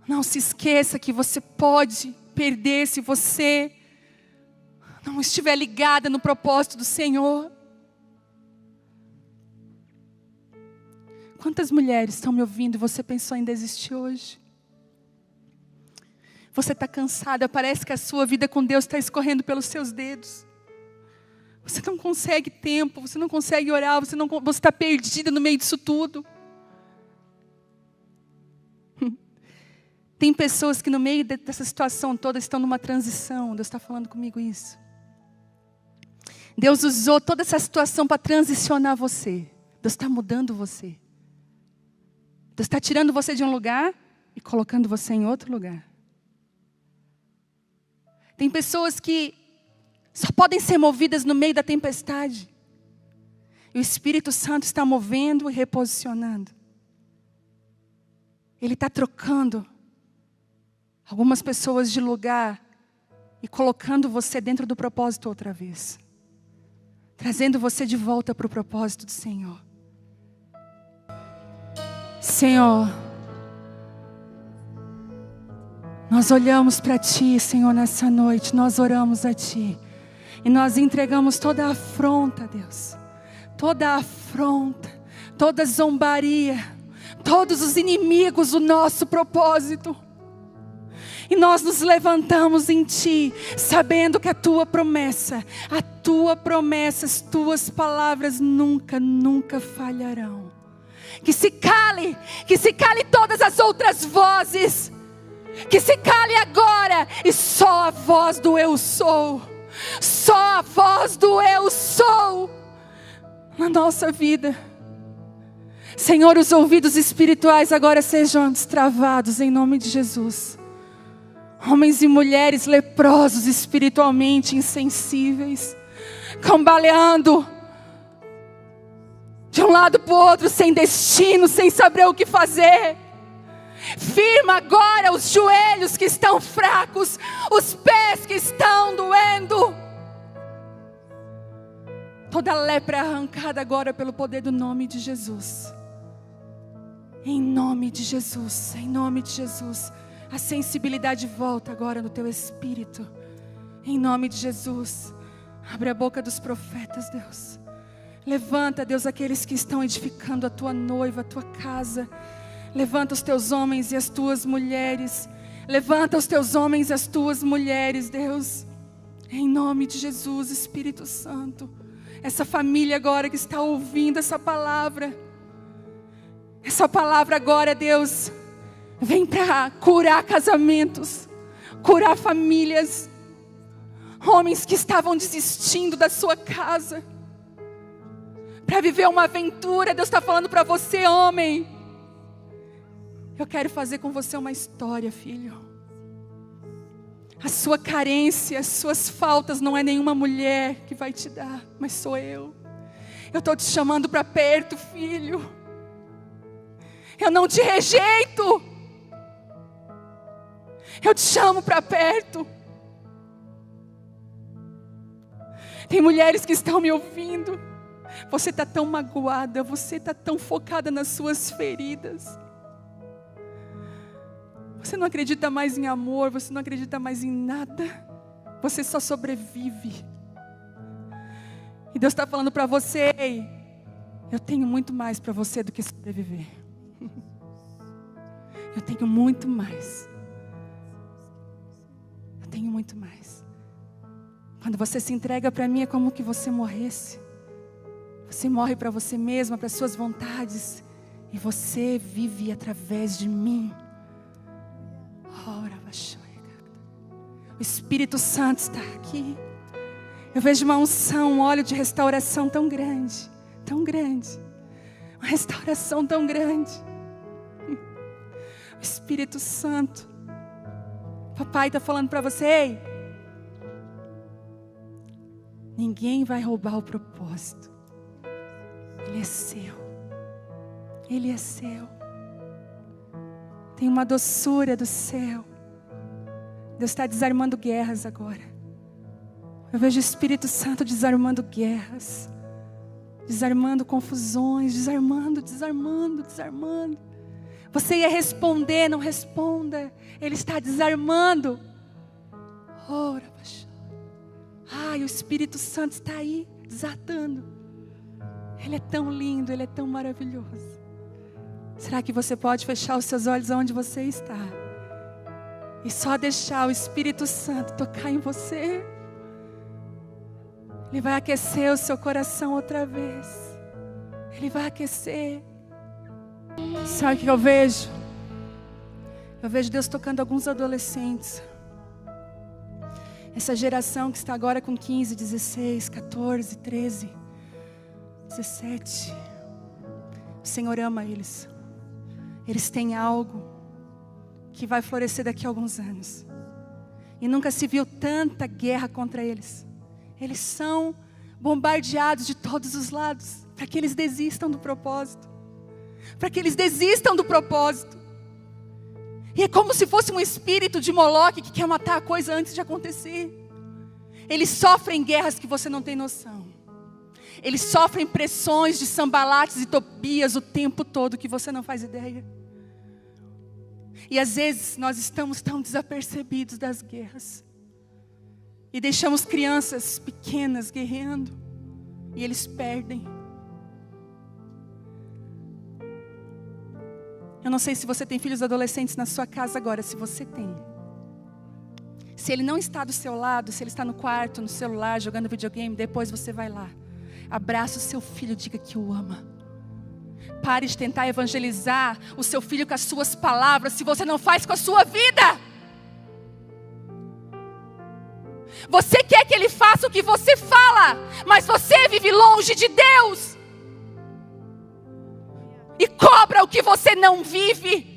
Não se esqueça que você pode perder se você não estiver ligada no propósito do Senhor. Quantas mulheres estão me ouvindo e você pensou em desistir hoje? Você está cansada, parece que a sua vida com Deus está escorrendo pelos seus dedos. Você não consegue tempo, você não consegue orar, você está perdida no meio disso tudo. Tem pessoas que no meio dessa situação toda estão numa transição. Deus está falando comigo isso. Deus usou toda essa situação para transicionar você. Deus está mudando você. Deus está tirando você de um lugar e colocando você em outro lugar. Tem pessoas que só podem ser movidas no meio da tempestade. E o Espírito Santo está movendo e reposicionando. Ele está trocando algumas pessoas de lugar e colocando você dentro do propósito outra vez. trazendo você de volta para o propósito do Senhor. Senhor, nós olhamos para Ti, Senhor, nessa noite, nós oramos a Ti. E nós entregamos toda a afronta, Deus. Toda a afronta, toda a zombaria, todos os inimigos do nosso propósito. E nós nos levantamos em Ti, sabendo que a Tua promessa, as Tuas palavras nunca, nunca falharão. Que se cale todas as outras vozes. Que se cale agora e só a voz do eu sou. Só a voz do eu sou na nossa vida. Senhor, os ouvidos espirituais agora sejam destravados em nome de Jesus. Homens e mulheres leprosos espiritualmente insensíveis, cambaleando de um lado para o outro, sem destino, sem saber o que fazer. Firma agora os joelhos que estão fracos, os pés que estão doendo. Toda lepra é arrancada agora pelo poder do nome de Jesus. Em nome de Jesus, em nome de Jesus. A sensibilidade volta agora no teu espírito. Em nome de Jesus. Abre a boca dos profetas, Deus. Levanta, Deus, aqueles que estão edificando a tua noiva, a tua casa. Levanta os teus homens e as tuas mulheres. Levanta os teus homens e as tuas mulheres, Deus. Em nome de Jesus, Espírito Santo. Essa família agora que está ouvindo essa palavra. Essa palavra agora, Deus, vem para curar casamentos, curar famílias. Homens que estavam desistindo da sua casa para viver uma aventura. Deus está falando para você, homem. Eu quero fazer com você uma história, filho. A sua carência, as suas faltas não é nenhuma mulher que vai te dar, mas sou eu. Eu estou te chamando para perto, filho. Eu não te rejeito. Eu te chamo para perto. Tem mulheres que estão me ouvindo. Você está tão magoada, você está tão focada nas suas feridas. Você não acredita mais em amor, você não acredita mais em nada. Você só sobrevive. E Deus está falando para você: ei, eu tenho muito mais para você do que sobreviver. Eu tenho muito mais. Eu tenho muito mais. Quando você se entrega para mim, é como que você morresse. Você morre para você mesma, para suas vontades. E você vive através de mim. O Espírito Santo está aqui. Eu vejo uma unção, um óleo de restauração tão grande. Tão grande. Uma restauração tão grande. O Espírito Santo. Papai está falando para você: ei, ninguém vai roubar o propósito. Ele é seu. Ele é seu. Tem uma doçura do céu. Deus está desarmando guerras agora. Eu vejo o Espírito Santo desarmando guerras. Desarmando confusões. Desarmando. Você ia responder, não responda. Ele está desarmando. Ora, ai, o Espírito Santo está aí, desatando. Ele é tão lindo, Ele é tão maravilhoso. Será que você pode fechar os seus olhos onde você está? E só deixar o Espírito Santo tocar em você? Ele vai aquecer o seu coração outra vez. Ele vai aquecer. Sabe o que eu vejo? Eu vejo Deus tocando alguns adolescentes. Essa geração que está agora com 15, 16, 14, 13, 17. O Senhor ama eles. Eles têm algo que vai florescer daqui a alguns anos. E nunca se viu tanta guerra contra eles. Eles são bombardeados de todos os lados, para que eles desistam do propósito. Para que eles desistam do propósito. E é como se fosse um espírito de Moloque que quer matar a coisa antes de acontecer. Eles sofrem guerras que você não tem noção. Eles sofrem pressões de Sanbalates e Tobias o tempo todo que você não faz ideia. E às vezes nós estamos tão desapercebidos das guerras. E deixamos crianças pequenas guerreando. E eles perdem. Eu não sei se você tem filhos adolescentes na sua casa agora. Se você tem. Se ele não está do seu lado, se ele está no quarto, no celular, jogando videogame, depois você vai lá. Abraça o seu filho, diga que o ama. Pare de tentar evangelizar o seu filho com as suas palavras, se você não faz com a sua vida. Você quer que ele faça o que você fala, mas você vive longe de Deus. E cobra o que você não vive.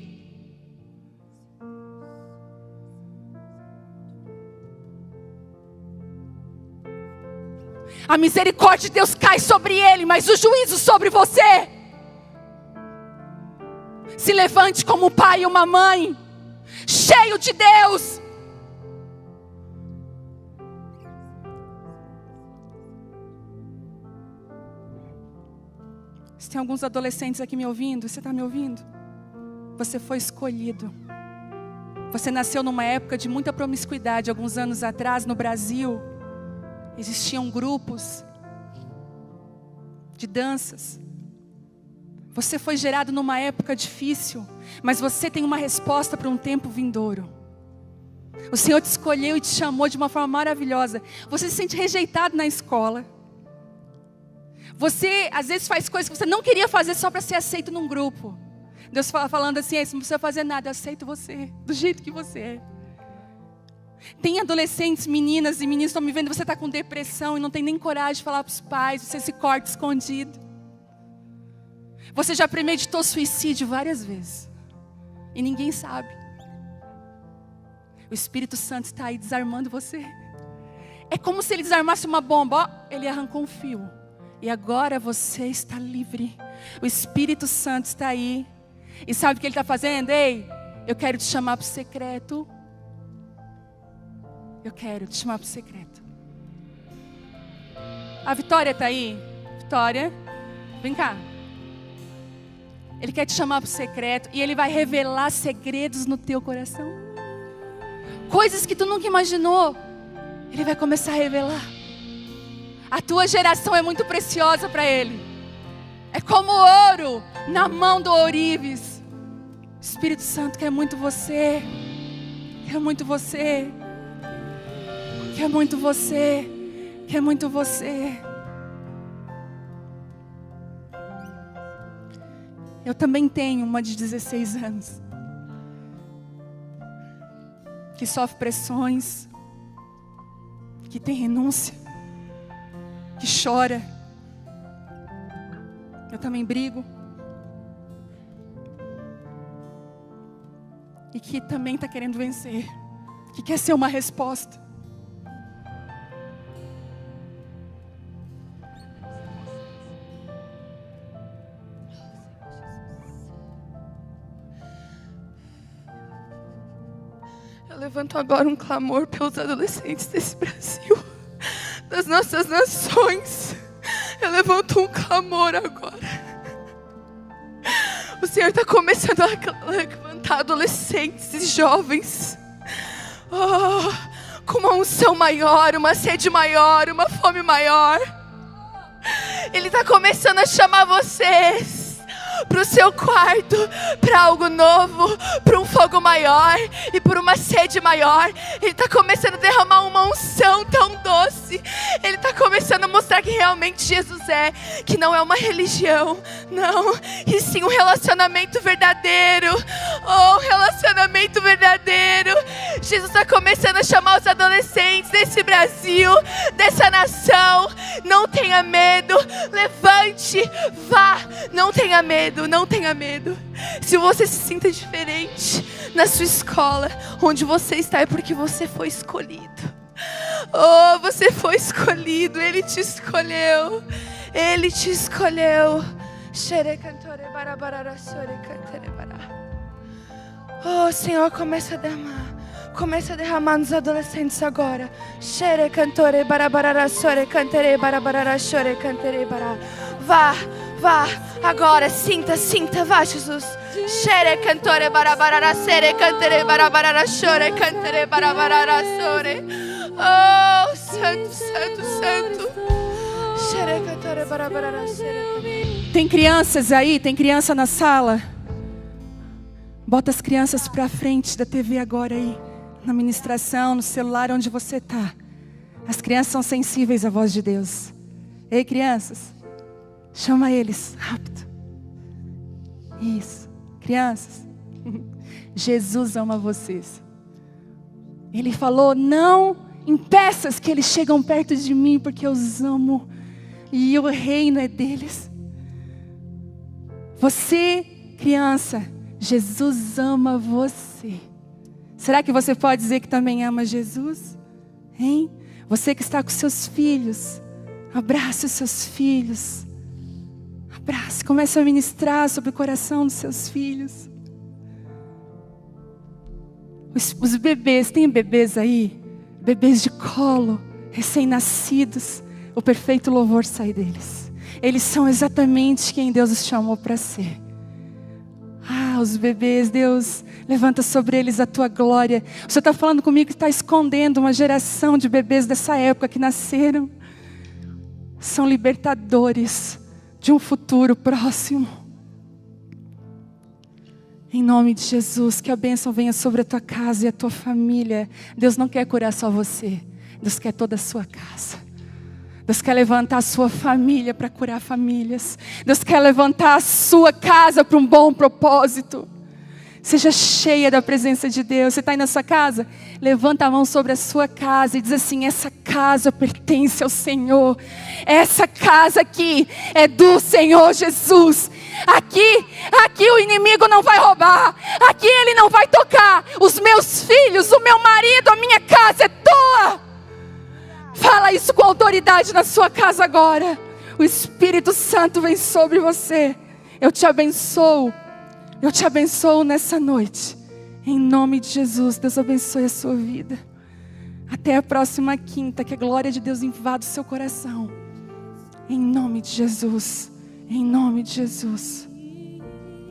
A misericórdia de Deus cai sobre ele, mas o juízo sobre você. Se levante como um pai e uma mãe, cheio de Deus. Se tem alguns adolescentes aqui me ouvindo, você está me ouvindo? Você foi escolhido. Você nasceu numa época de muita promiscuidade. Alguns anos atrás, no Brasil, existiam grupos de danças. Você foi gerado numa época difícil, mas você tem uma resposta para um tempo vindouro. O Senhor te escolheu e te chamou de uma forma maravilhosa. Você se sente rejeitado na escola. Você às vezes faz coisas que você não queria fazer só para ser aceito num grupo. Deus fala falando assim, você não precisa fazer nada, eu aceito você, do jeito que você é. Tem adolescentes, meninas e meninos que estão me vendo, você está com depressão e não tem nem coragem de falar para os pais, você se corta escondido. Você já premeditou suicídio várias vezes e ninguém sabe. O Espírito Santo está aí desarmando você. É como se ele desarmasse uma bomba, ó, ele arrancou um fio. E agora você está livre. O Espírito Santo está aí. E sabe o que ele está fazendo? Ei, eu quero te chamar para o secreto. Eu quero te chamar para o secreto. A Vitória está aí? Vitória, vem cá. Ele quer te chamar para o secreto. E ele vai revelar segredos no teu coração. Coisas que tu nunca imaginou. Ele vai começar a revelar. A tua geração é muito preciosa para ele. É como ouro na mão do ourives. O Espírito Santo quer muito você. Quer muito você. Quer muito você. Quer muito você. Eu também tenho uma de 16 anos. Que sofre pressões. Que tem renúncia. Que chora. Eu também brigo. E que também está querendo vencer. Que quer ser uma resposta. Eu levanto agora um clamor pelos adolescentes desse Brasil. Das nossas nações. Eu levanto um clamor agora. O Senhor está começando a levantar adolescentes e jovens. Com uma unção maior, uma sede maior, uma fome maior. Ele está começando a chamar vocês para o seu quarto, para algo novo, para um fogo maior e por uma sede maior. Ele está começando a derramar uma unção tão doce. Ele está começando a mostrar que realmente Jesus é, que não é uma religião, não, e sim um relacionamento verdadeiro. Um relacionamento verdadeiro. Jesus está começando a chamar os adolescentes desse Brasil, dessa nação. Não tenha medo, levante, vá, não tenha medo. Não tenha medo. Se você se sinta diferente na sua escola, onde você está, é porque você foi escolhido. Você foi escolhido. Ele te escolheu. Ele te escolheu. Senhor, começa a derramar. Começa a derramar nos adolescentes agora. Xere cantore barabarara sore cantere barabarara chore cantere bara. Vá, vá, agora, sinta, vá, Jesus. Xere cantore barabarara sere cantere barabarara chore cantere barabarara sore. Oh, santo, santo, santo. Xere cantore barabarara sere. Tem crianças aí? Tem criança na sala? Bota as crianças para frente da TV agora aí. Na ministração, no celular, onde você está. As crianças são sensíveis à voz de Deus. Ei, crianças, chama eles, rápido. Isso, crianças. Jesus ama vocês. Ele falou, não impeças que eles chegam perto de mim, porque eu os amo. E o reino é deles. Você, criança, Jesus ama você. Será que você pode dizer que também ama Jesus? Hein? Você que está com seus filhos, abrace os seus filhos. Abrace, comece a ministrar sobre o coração dos seus filhos. Os bebês, tem bebês aí? Bebês de colo, recém-nascidos. O perfeito louvor sai deles. Eles são exatamente quem Deus os chamou para ser. Os bebês, Deus, levanta sobre eles a tua glória. O Senhor está falando comigo que está escondendo uma geração de bebês dessa época que nasceram. São libertadores de um futuro próximo. Em nome de Jesus, que a bênção venha sobre a tua casa e a tua família. Deus não quer curar só você, Deus quer toda a sua casa. Deus quer levantar a sua família para curar famílias. Deus quer levantar a sua casa para um bom propósito. Seja cheia da presença de Deus. Você está aí na sua casa? Levanta a mão sobre a sua casa e diz assim, essa casa pertence ao Senhor. Essa casa aqui é do Senhor Jesus. Aqui o inimigo não vai roubar. Aqui ele não vai tocar. Os meus filhos, o meu marido, a minha casa é tua. Fala isso com autoridade na sua casa agora. O Espírito Santo vem sobre você. Eu te abençoo. Eu te abençoo nessa noite. Em nome de Jesus, Deus abençoe a sua vida. Até a próxima quinta, que a glória de Deus invada o seu coração. Em nome de Jesus. Em nome de Jesus.